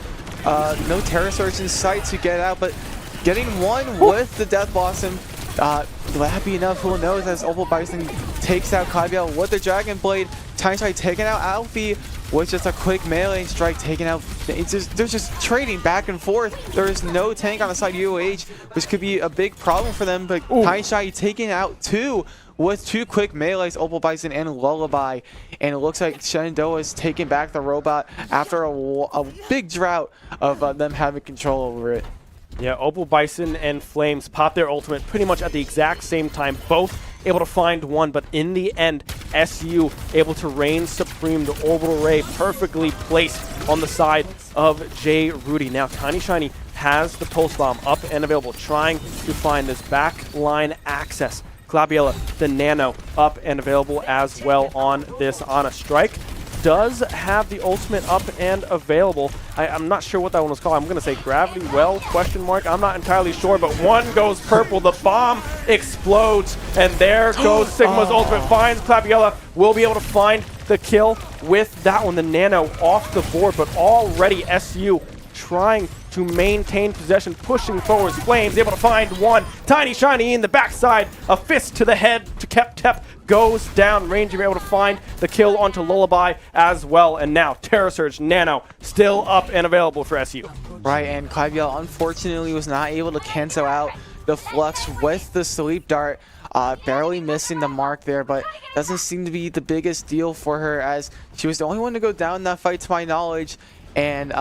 Terror Surge in sight to get out, but getting one with the Death Blossom. Happy enough, who knows, as Opal Bison takes out Kaibel with the Dragon Blade. TinyShy taking out Alfie with just a quick melee strike, taking out. They're just trading back and forth. There is no tank on the side of UOH, which could be a big problem for them. But TinyShy taking out two with two quick melees, Opal Bison and Lullaby. And it looks like Shenandoah is taking back the robot after a big drought of them having control over it.
Yeah, Opal Bison and Flames pop their ultimate pretty much at the exact same time, both able to find one, but in the end, SU able to reign supreme. The Orbital Ray perfectly placed on the side of J. Rudy. Now, TinyShiny has the Pulse Bomb up and available, trying to find this back line access. Glabiella, the Nano, up and available as well on this Ana strike. Does have the ultimate up and available. I'm not sure what that one was called. I'm going to say Gravity Well, question mark. I'm not entirely sure, but one goes purple. The bomb explodes, and there goes Sigma's ultimate. Finds Glabiella. Will be able to find the kill with that one. The Nano off the board, but already SU trying to maintain possession, pushing forward. Flames able to find one. TinyShiny in the backside. A fist to the head to Kep goes down. Ranger able to find the kill onto Lullaby as well. And now Terror Surge Nano still up and available for SU.
Right, and Kaibel unfortunately was not able to cancel out the Flux with the Sleep Dart. Barely missing the mark there, but doesn't seem to be the biggest deal for her, as she was the only one to go down in that fight to my knowledge. And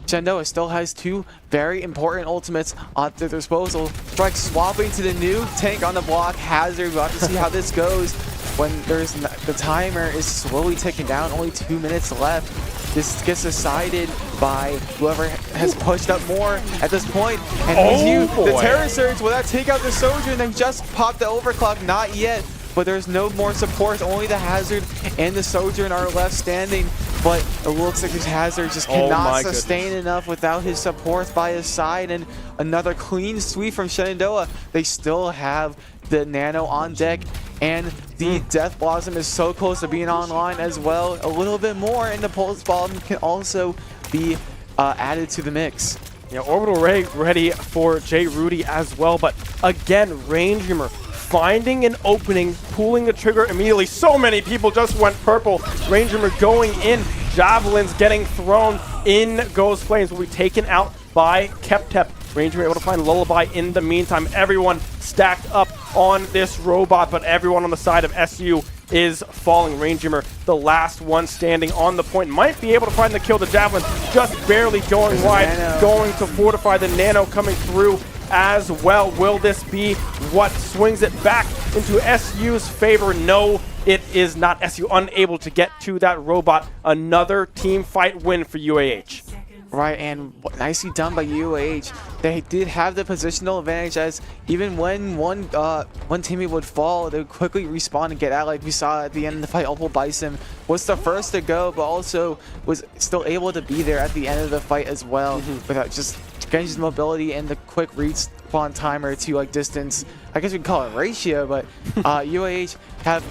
Shenandoah still has two very important ultimates at their disposal. Strike swapping to the new tank on the block, Hazard. We'll have to see how this goes when the timer is slowly ticking down, only 2 minutes left. This gets decided by whoever has pushed up more at this point. And the Terror Surge, will that take out the Soldier? And they just popped the Overclock, not yet. But there's no more support, only the Hazard and the Sojourn are left standing. But it looks like his Hazard just cannot sustain enough without his support by his side. And another clean sweep from Shenandoah. They still have the Nano on deck, and the Death Blossom is so close to being online as well. A little bit more, and the Pulse Bomb can also be added to the mix.
Yeah, Orbital Ray ready for J. Rudy as well, but again, Ranger finding an opening, pulling the trigger immediately. So many people just went purple. Ranger going in, javelins getting thrown, in goes Flames, will be taken out by Kep. Ranger able to find Lullaby in the meantime. Everyone stacked up on this robot, but everyone on the side of SU is falling. Ranger, the last one standing on the point, might be able to find the kill. The javelin just barely going wide, going to fortify. The Nano coming through as well. Will this be what swings it back into SU's favor? No, it is not. SU unable to get to that robot. Another team fight win for UAH.
Right, and nicely done by UAH. They did have the positional advantage, as even when one teammate would fall, they would quickly respawn and get out, like we saw at the end of the fight. Opal Bison was the first to go, but also was still able to be there at the end of the fight as well, without just getting his mobility and the quick respawn timer to like distance. I guess we can call it ratio, but UAH have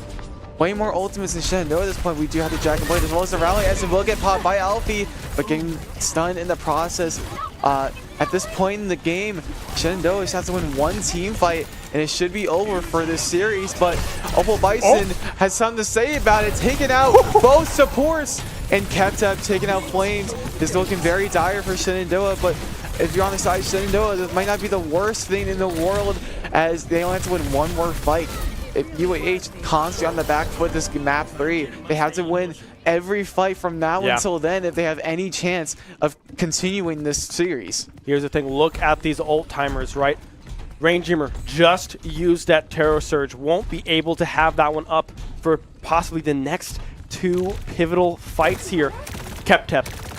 way more ultimates than Shenandoah at this point. We do have the Dragon Blade as well as the Rally, as it will get popped by Alfie, but getting stunned in the process. At this point in the game, Shenandoah just has to win one team fight, and it should be over for this series. But Opal Bison has something to say about it, taking out both supports, and Kep taking out Flames. This is looking very dire for Shenandoah, but if you're on the side of Shenandoah, this might not be the worst thing in the world, as they only have to win one more fight. If UAH constantly on the back foot this map 3, they have to win every fight from now until then if they have any chance of continuing this series.
Here's the thing, look at these ult timers, right? Ranger just used that Terror Surge, won't be able to have that one up for possibly the next two pivotal fights here. Kep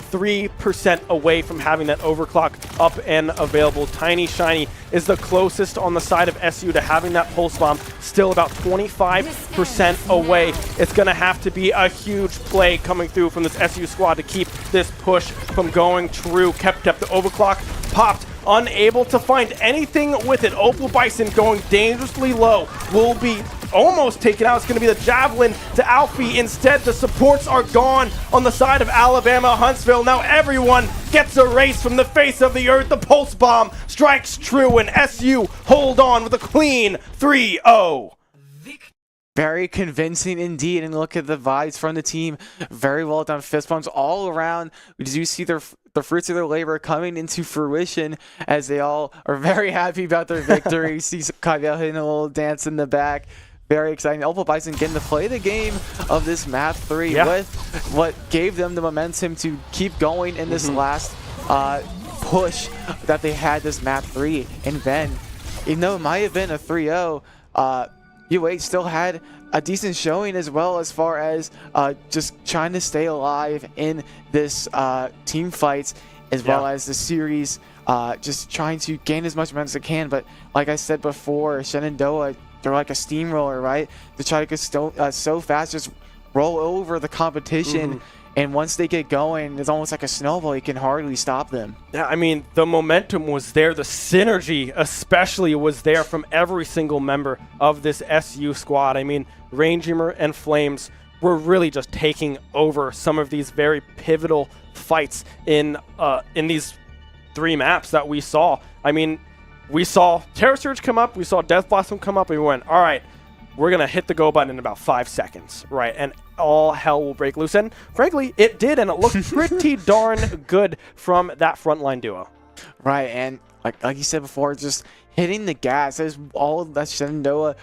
3% away from having that overclock up and available. TinyShiny is the closest on the side of SU to having that Pulse Bomb, still about 25% away. It's going to have to be a huge play coming through from this SU squad to keep this push from going true. Kep, the overclock popped, unable to find anything with it. Opal Bison going dangerously low, will be almost taken out. It's going to be the javelin to Alfie. Instead, the supports are gone on the side of Alabama Huntsville. Now everyone gets erased from the face of the earth. The pulse bomb strikes true, and SU hold on with a clean 3-0.
Very convincing indeed, and look at the vibes from the team. Very well done, fist bumps all around. We do see the fruits of their labor coming into fruition as they all are very happy about their victory. See Kyle hitting a little dance in the back. Very exciting. Opal Bison getting to play the game of this map 3 with what gave them the momentum to keep going in this last push that they had this map 3. And then, even though it might have been a 3-0, UH still had a decent showing as well as far as just trying to stay alive in this team fights as well as the series, just trying to gain as much momentum as they can. But like I said before, Shenandoah, they're like a steamroller, right? They try to get so fast, just roll over the competition. And once they get going, it's almost like a snowball. You can hardly stop them.
Yeah, I mean, the momentum was there. The synergy especially was there from every single member of this SU squad. I mean, Raindreamer and Flames were really just taking over some of these very pivotal fights in these 3 maps that we saw. I mean, we saw Terror Surge come up, we saw Death Blossom come up, and we went, all right, we're going to hit the go button in about 5 seconds, right? And all hell will break loose. And frankly, it did, and it looked pretty darn good from that frontline duo.
Right, and like you said before, just hitting the gas. That's all that Shenandoah,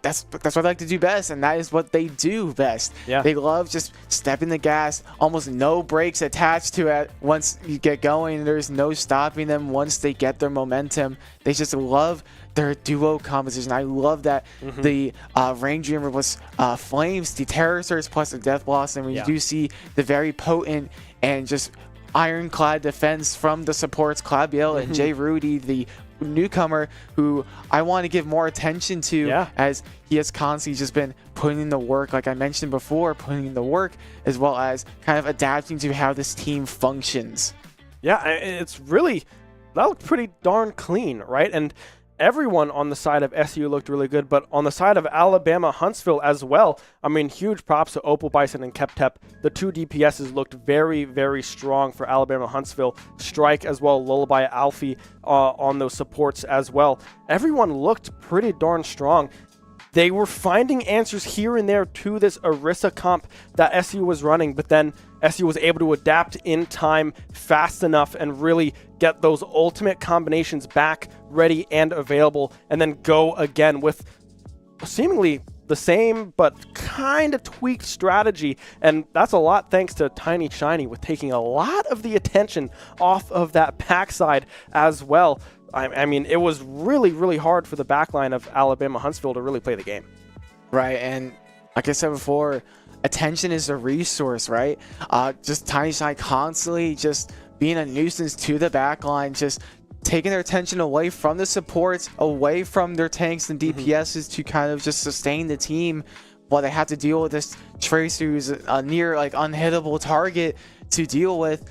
that's what they like to do best, and that is what they do best.
Yeah.
They love just stepping the gas, almost no brakes attached to it. Once you get going, there's no stopping them once they get their momentum. They just love their duo composition. I love that the Raindreamer was Flames, the Terror Surge plus the Death Blossom. We do see the very potent and just ironclad defense from the supports, Clabiel and Jay Rudy, the newcomer who I want to give more attention to as he has constantly just been putting in the work, like I mentioned before, putting in the work as well as kind of adapting to how this team functions.
Yeah, it's really, that looked pretty darn clean, right? And everyone on the side of SU looked really good, but on the side of Alabama Huntsville as well, I mean, huge props to Opal Bison and Keptep. The 2 DPSs looked very, very strong for Alabama Huntsville. Strike as well, Lullaby, Alfie on those supports as well. Everyone looked pretty darn strong. They were finding answers here and there to this Orisa comp that SU was running, but then SU was able to adapt in time fast enough and really get those ultimate combinations back ready and available, and then go again with seemingly the same but kind of tweaked strategy. And that's a lot thanks to Tiny Shiny with taking a lot of the attention off of that backside as well. I mean, it was really, really hard for the backline of Alabama Huntsville to really play the game.
Right, and like I said before, attention is a resource, right? Just Tiny Shine constantly just being a nuisance to the backline, just taking their attention away from the supports, away from their tanks and DPSs to kind of just sustain the team while they have to deal with this Trace who's a near like unhittable target to deal with.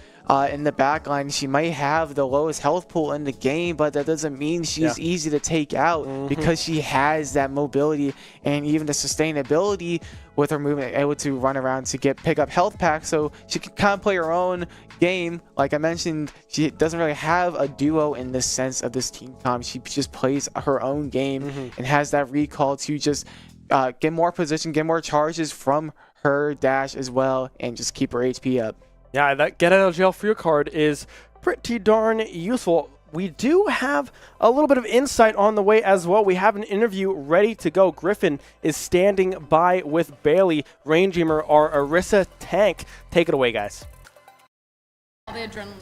In the backline, she might have the lowest health pool in the game, but that doesn't mean she's easy to take out because she has that mobility and even the sustainability with her movement, able to run around to pick up health packs, so she can kind of play her own game. Like I mentioned, she doesn't really have a duo in the sense of this team comp. She just plays her own game and has that recall to just get more position, get more charges from her dash as well, and just keep her HP up.
Yeah, that get out of jail free card is pretty darn useful. We do have a little bit of insight on the way as well. We have an interview ready to go. Griffin is standing by with Bailey, Raindreamer, our Orisa tank. Take it away, guys.
All the adrenaline.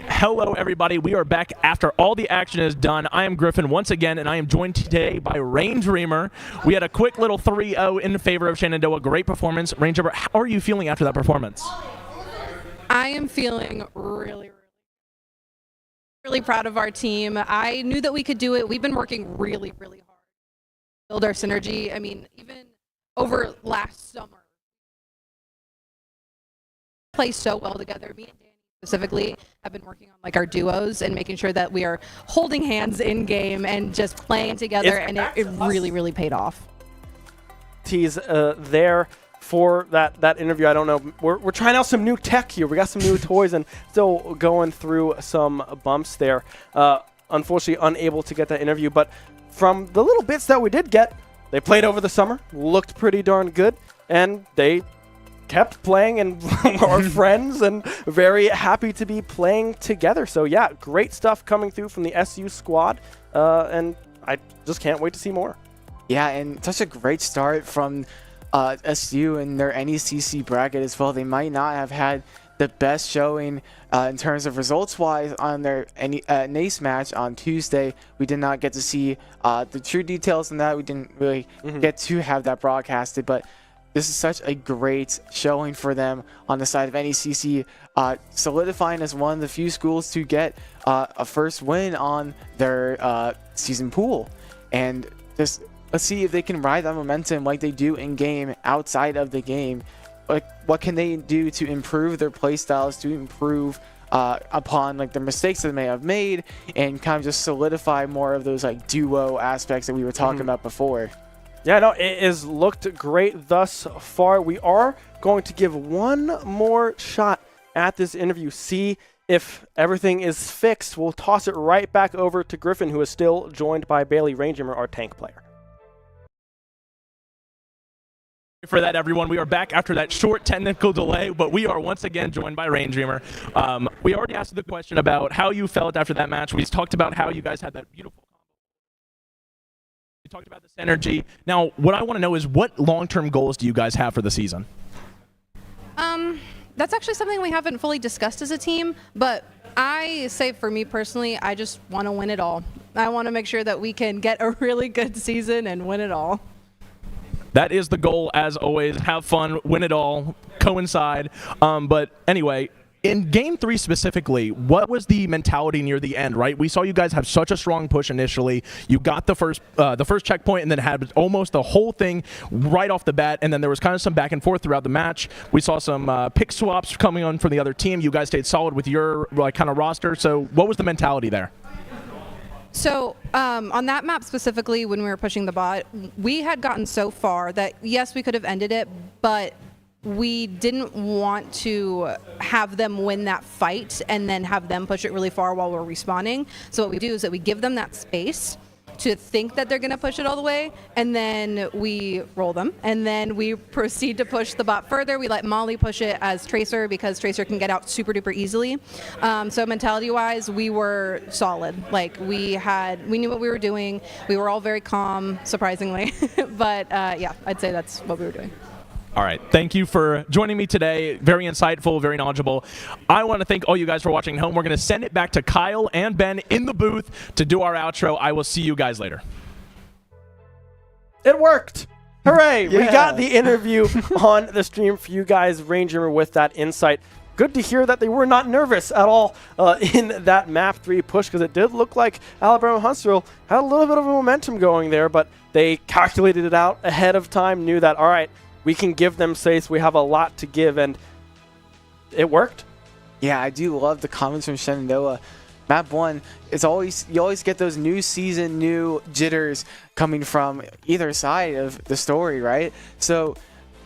Hello, everybody. We are back after all the action is done. I am Griffin once again, and I am joined today by Raindreamer. We had a quick little 3-0 in favor of Shenandoah. Great performance. Raindreamer, how are you feeling after that performance?
I am feeling really proud of our team. I knew that we could do it. We've been working really hard to build our synergy. I mean, even over last summer, we play so well together. Me and Danny specifically have been working on like our duos and making sure that we are holding hands in game and just playing together, and it really paid off.
difficulties there for that interview. I don't know. We're trying out some new tech here. We got some new toys and still going through some bumps there. Unfortunately, unable to get that interview. But from the little bits that we did get, they played over the summer, looked pretty darn good, and they kept playing and are friends and very happy to be playing together. So yeah, great stuff coming through from the SU squad, and I just can't wait to see more.
Yeah, and such a great start from SU and their NECC bracket as well. They might not have had the best showing in terms of results-wise on their NACE match on Tuesday. We did not get to see the true details on that. We didn't really get to have that broadcasted, but this is such a great showing for them on the side of NECC, solidifying as one of the few schools to get a first win on their season pool. And just let's see if they can ride that momentum like they do in game, outside of the game. Like, what can they do to improve their play styles, to improve upon like the mistakes that they may have made, and kind of just solidify more of those like duo aspects that we were talking about before.
Yeah, no, it has looked great thus far. We are going to give one more shot at this interview, see if everything is fixed. We'll toss it right back over to Griffin, who is still joined by Bailey Rangemer, our tank player.
For that, everyone, we are back after that short technical delay, but we are once again joined by Rain Dreamer. We already asked the question about how you felt after that match. We talked about how you guys had that beautiful combo. We talked about this energy. Now, what I want to know is, what long-term goals do you guys have for the season?
That's actually something we haven't fully discussed as a team, but I say for me personally, I just want to win it all. I want to make sure that we can get a really good season and win it all.
That is the goal, as always. Have fun, win it all, coincide. But anyway, in Game 3 specifically, what was the mentality near the end, right? We saw you guys have such a strong push initially. You got the first checkpoint and then had almost the whole thing right off the bat, and then there was kind of some back and forth throughout the match. We saw some pick swaps coming on from the other team. You guys stayed solid with your kind of roster. So what was the mentality there?
So on that map specifically, when we were pushing the bot, we had gotten so far that, yes, we could have ended it, but we didn't want to have them win that fight and then have them push it really far while we're respawning. So what we do is that we give them that space to think that they're going to push it all the way, and then we roll them, and then we proceed to push the bot further. We let Molly push it as Tracer because Tracer can get out super duper easily. So mentality-wise, we were solid. Like, we knew what we were doing. We were all very calm, surprisingly. But yeah, I'd say that's what we were doing.
All right. Thank you for joining me today. Very insightful, very knowledgeable. I want to thank all you guys for watching at home. We're going to send it back to Kyle and Ben in the booth to do our outro. I will see you guys later.
It worked. Hooray.
Yeah.
We got the interview on the stream for you guys, Ranger, with that insight. Good to hear that they were not nervous at all in that map 3 push, because it did look like Alabama Huntsville had a little bit of a momentum going there, but they calculated it out ahead of time, knew that, all right, we can give them space. We have a lot to give, and it worked.
Yeah, I do love the comments from Shenandoah. Map 1, you always get those new season, new jitters coming from either side of the story, right? So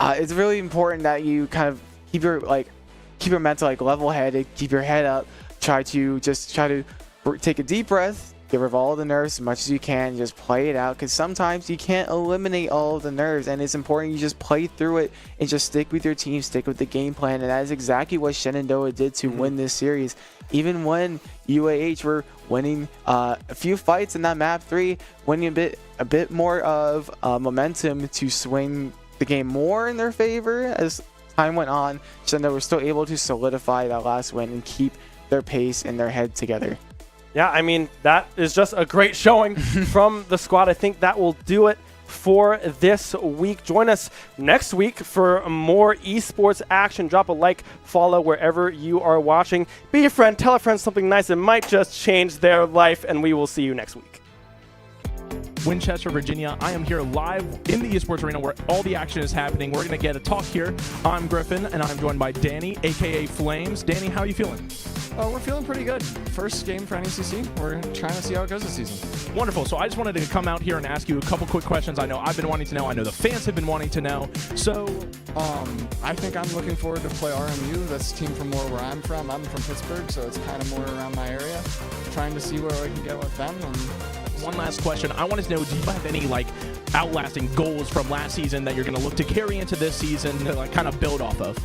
it's really important that you kind of keep your mental level-headed, keep your head up, try to take a deep breath, get rid of all the nerves as much as you can, just play it out, because sometimes you can't eliminate all of the nerves, and it's important you just play through it and just stick with your team, stick with the game plan, and that is exactly what Shenandoah did to win this series. Even when UAH were winning a few fights in that map 3, winning a bit more of momentum to swing the game more in their favor as time went on, Shenandoah were still able to solidify that last win and keep their pace and their head together.
Yeah, I mean, that is just a great showing from the squad. I think that will do it for this week. Join us next week for more esports action. Drop a like, follow wherever you are watching. Be a friend, tell a friend something nice that might just change their life, and we will see you next week.
Winchester, Virginia. I am here live in the esports arena where all the action is happening. We're going to get a talk here. I'm Griffin, and I'm joined by Danny, a.k.a. Flames. Danny, how are you feeling?
We're feeling pretty good. First game for NECC. We're trying to see how it goes this season.
Wonderful. So I just wanted to come out here and ask you a couple quick questions. I know I've been wanting to know. I know the fans have been wanting to know. So,
I think I'm looking forward to play RMU. That's a team from more where I'm from. I'm from Pittsburgh, so it's kind of more around my area. Trying to see where we can get with them. And
one last question. I wanted to know, do you have any outlasting goals from last season that you're going to look to carry into this season to kind of build off of?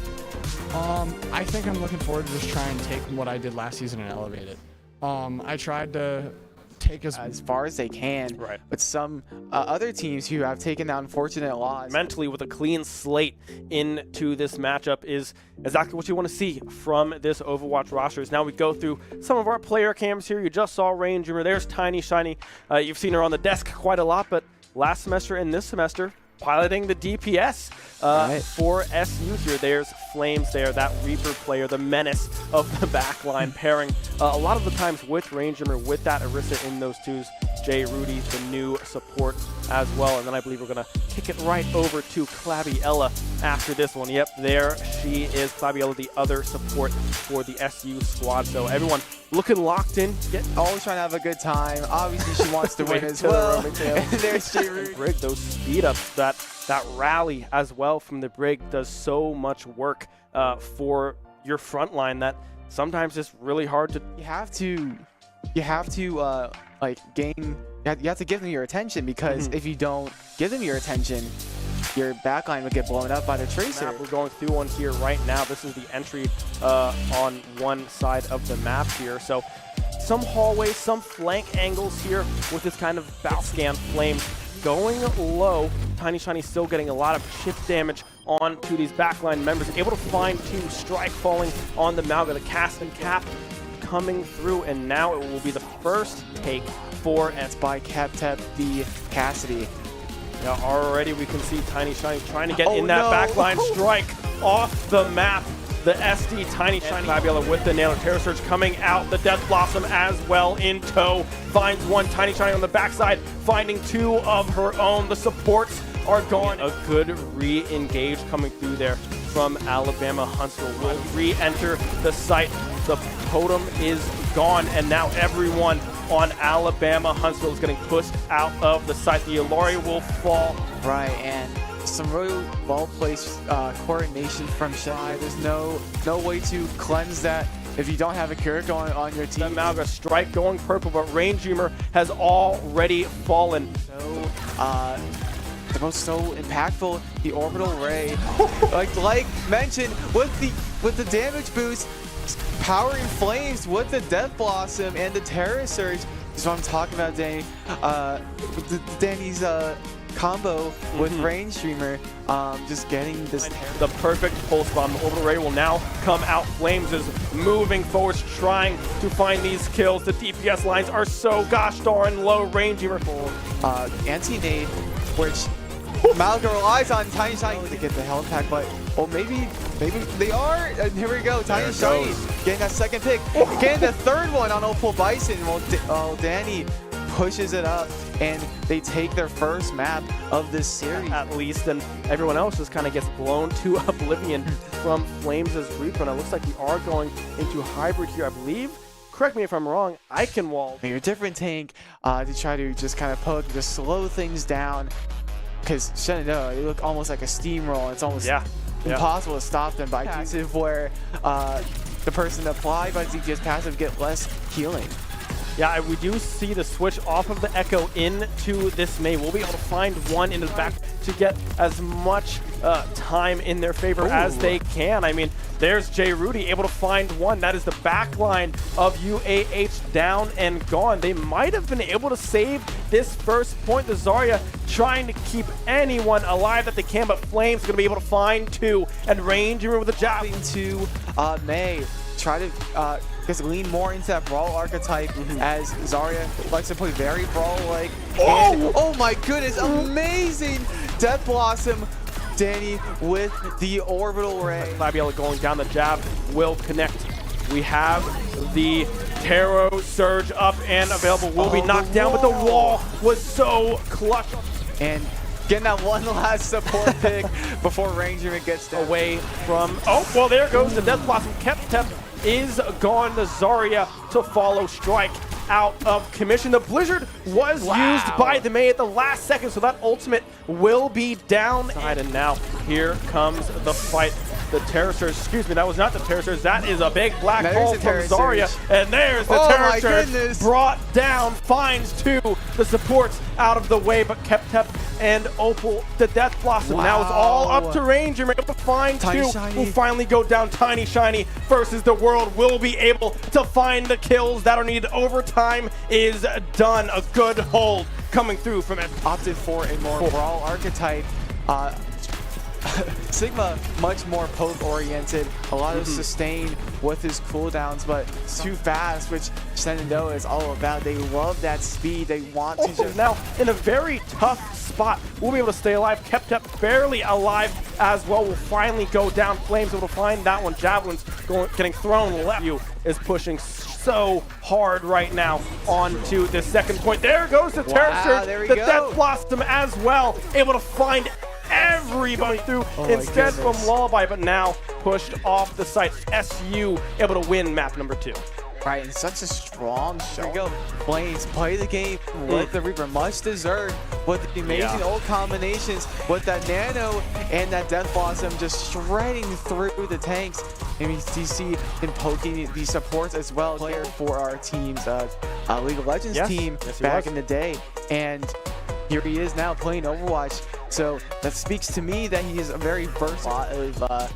I think I'm looking forward to just try and take what I did last season and elevate it. I tried to take
as far as they can.
Right.
But some other teams who have taken that unfortunate loss.
Mentally, with a clean slate into this matchup is exactly what you want to see from this Overwatch roster. Now we go through some of our player cams here. You just saw Ranger. There's Tiny Shiny. You've seen her on the desk quite a lot, but last semester and this semester, piloting the DPS for SU here. There's Flames there, that Reaper player, the menace of the backline, pairing a lot of the times with Ranger, with that Orisa in those twos. Jay Rudy, the new support as well. And then I believe we're going to kick it right over to Claviella after this one. Yep, there she is, Claviella, the other support for the SU squad. So everyone looking locked in.
Always trying to have a good time. Obviously, she wants to win as well. And there's Jay Rudy.
Brig, those speed ups, that rally as well from the Brig does so much work for your front line that sometimes it's really hard to.
You have to you have to give them your attention, because if you don't give them your attention, your backline will get blown up by the Tracer.
We're going through one here right now. This is the entry on one side of the map here. So some hallways, some flank angles here with this kind of bow scan flame going low. Tiny Shiny still getting a lot of chip damage onto these backline members. Able to find two, Strike falling on the Malga, the cast and cap coming through, and now it will be the first take for
It's by Captep the Cassidy.
Now already we can see Tiny Shiny trying to get in that backline. Strike off the map. The SD Tiny Shiny Fabiola with the Nano Terror Surge coming out. The Death Blossom as well in tow. Finds one. Tiny Shiny on the backside, finding two of her own. The supports are gone. A good re-engage coming through there from Alabama. Huntsville will re-enter the site. The totem is gone, and now everyone on Alabama Huntsville is getting pushed out of the site. The Ilaria will fall.
Right, and some really well-placed coordination from Shy. There's no way to cleanse that if you don't have a cure going on your team.
The Malga Strike going purple, but Rain Dreamer has already fallen.
The most so impactful, the Orbital Ray. like mentioned, with the damage boost, powering Flames with the Death Blossom and the Terror Surge. That's what I'm talking about, Danny. Danny's combo with Rain Streamer, just getting this.
The perfect pulse bomb. The Orbital Ray will now come out. Flames is moving forwards, trying to find these kills. The DPS lines are so gosh darn low. Rain Dreamer.
Anti-nade, which Malga relies on Tiny Shiny to get the health pack, but maybe they are. And here we go, Tiny Shiny getting that second pick, getting the third one on Opal Bison. Well, Danny pushes it up, and they take their first map of this series.
At least, and everyone else just kind of gets blown to oblivion from Flames' Reaper. And it looks like we are going into hybrid here, I believe. Correct me if I'm wrong, Eichenwald.
Your different tank to try to just kind of poke, just slow things down. Because Shenandoah, they look almost like a steamroll. It's almost impossible to stop them by passive, where the person applied by DPS passive get less healing.
Yeah, we do see the switch off of the Echo into this May. We'll be able to find one in the back to get as much time in their favor as they can. I mean, there's Jay Rudy able to find one. That is the back line of UAH down and gone. They might have been able to save this first point. The Zarya trying to keep anyone alive that they can, but Flame's going to be able to find two. And Ranger with a jab
into May. Try to just lean more into that Brawl archetype, as Zarya likes to play very Brawl-like. Oh my goodness, amazing Death Blossom. Danny with the Orbital Ray.
Fabiola going down, the jab will connect. We have the Tarot Surge up and available. Will be knocked down, but the wall was so clutch.
And getting that one last support pick before Ranger gets down.
Away from, well, there goes the Death Blossom. Kept is gone. The Zarya to follow. Strike out of commission. The Blizzard was used by the Mei at the last second, so that ultimate will be down. And now here comes the fight. The Terror Surge, excuse me, that was not the Terror Surge. That is a big black hole from Zarya. And there's the Terror Surge brought down, finds two. The supports out of the way, but Kep and Opal, the Death Blossom. Now it's all up to Ranger. Able to find two. Will finally go down. Tiny Shiny versus the world will be able to find the kills that are needed. Overtime is done. A good hold coming through from it.
Opted for a more brawl archetype. Sigma much more poke oriented, a lot of sustain with his cooldowns, but it's too fast, which Shenandoah is all about. They love that speed. They want to just
now in a very tough spot. We'll be able to stay alive. Kept barely alive as well. Will finally go down. Flames able to find that one. Javelin's getting thrown left. You is pushing so hard right now onto the second point. There goes the Terror Surge. The Death Blossom as well. Able to find everybody through instead from Lullaby, but now pushed off the site. SU able to win map number 2.
Right, and such a strong show. Go. Flames play the game with the Reaper, much deserved, with the amazing old combinations, with that Nano and that Death Blossom just shredding through the tanks. And you see him poking the supports as well. Player for our team's League of Legends team back in the day, and here he is now playing Overwatch. So that speaks to me that he is a very versatile.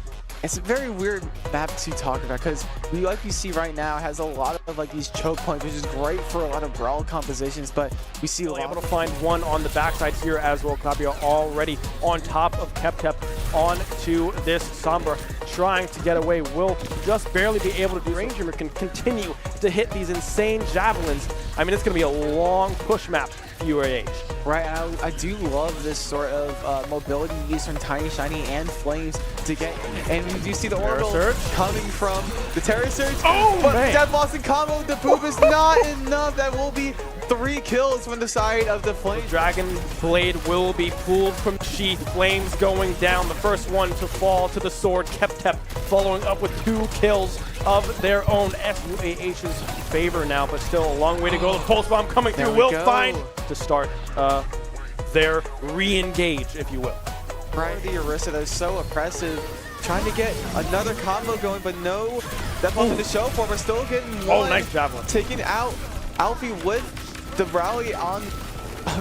It's a very weird map to talk about because like we see right now has a lot of like these choke points, which is great for a lot of brawl compositions, but we see a lot
able to find one on the backside here as well. Claudio already on top of Kep onto this Sombra, trying to get away. Will just barely be able to do. Ranger can continue to hit these insane javelins. I mean, it's going to be a long push map for UAH.
Right, I do love this sort of mobility used from Tiny Shiny and Flames to get, and you do see the orbital coming from the Terror Surge. But Death Blossom combo with the poop is not enough. That will be 3 kills from the side of the Flame.
Dragon Blade will be pulled from Sheath. Flames going down. The first one to fall to the sword. Kep following up with 2 kills of their own. SUAH's favor now, but still a long way to go. The Pulse Bomb coming through will find to start their re-engage, if you will.
Right, the Orisa, that is so oppressive. Trying to get another combo going, but no, that wasn't to show for. We're still getting one.
Nice javelin.
Taking out Alfie with the rally on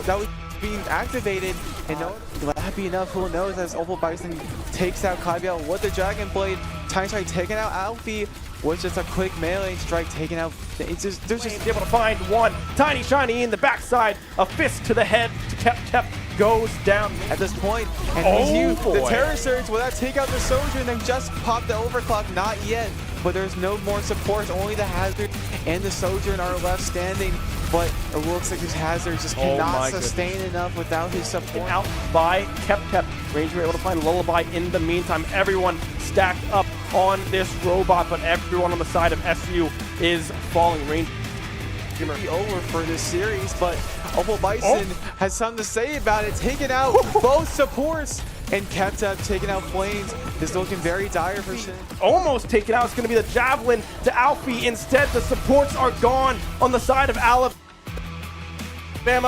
that was being activated, and no, happy enough, who knows, as Opal Bison takes out Kaibel with the Dragon Blade. Tiny Shiny taking out Alfie with just a quick melee strike, taking out. It's just they're just
able to find one. Tiny Shiny in the backside, a fist to the head. Kep goes down
at this point, and he's used the Terror Surge. Will that take out the Soldier and then just pop the Overclock? Not yet, but there's no more supports. Only the Hazard and the Sojourn are left standing, but it looks like his Hazard just cannot sustain enough without his support.
Out by Kep. Ranger able to find Lullaby in the meantime. Everyone stacked up on this robot, but everyone on the side of SU is falling. Ranger
be over for this series, but Opal Bison has something to say about it. Taking out both supports, and Kep taking out Flames is looking very dire for Shin.
Almost taken out. It's going to be the Javelin to Alfie. Instead, the supports are gone on the side of Alabama.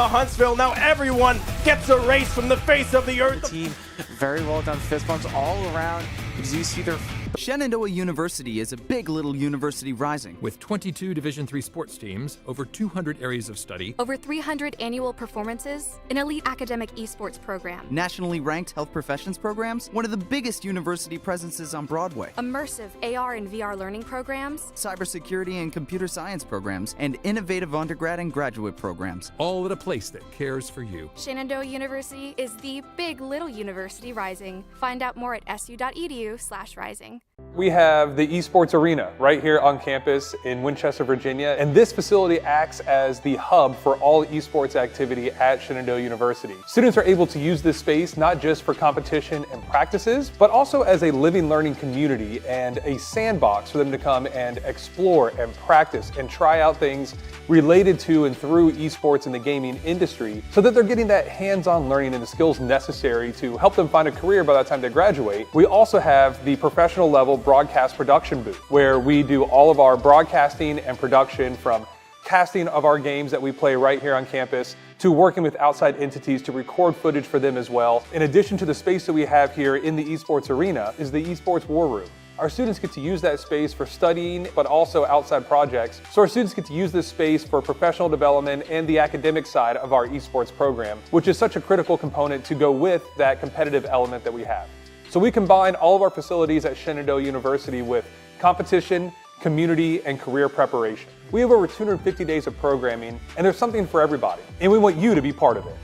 Huntsville. Now everyone gets erased from the face of the earth.
The team very well done. Fist bumps all around. As you see their
Shenandoah University is a big little university rising.
With 22 Division III sports teams, over 200 areas of study,
over 300 annual performances, an elite academic esports program,
nationally ranked health professions programs, one of the biggest university presences on Broadway,
immersive AR and VR learning programs,
cybersecurity and computer science programs, and innovative undergrad and graduate programs.
all at a place that cares for you.
Shenandoah University is the big little university rising. Find out more at su.edu/rising.
We have the esports arena right here on campus in Winchester, Virginia, and this facility acts as the hub for all esports activity at Shenandoah University. Students are able to use this space not just for competition and practices, but also as a living learning community and a sandbox for them to come and explore and practice and try out things related to and through esports in the gaming industry so that they're getting that hands-on learning and the skills necessary to help them find a career by the time they graduate. We also have the professional level broadcast production booth where we do all of our broadcasting and production, from casting of our games that we play right here on campus to working with outside entities to record footage for them as well. In addition to the space that we have here in the esports arena is the esports war room. Our students get to use that space for studying, but also outside projects. So our students get to use this space for professional development and the academic side of our esports program, which is such a critical component to go with that competitive element that we have. So we combine all of our facilities at Shenandoah University with competition, community, and career preparation. We have over 250 days of programming, and there's something for everybody, and we want you to be part of it.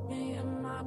Me and my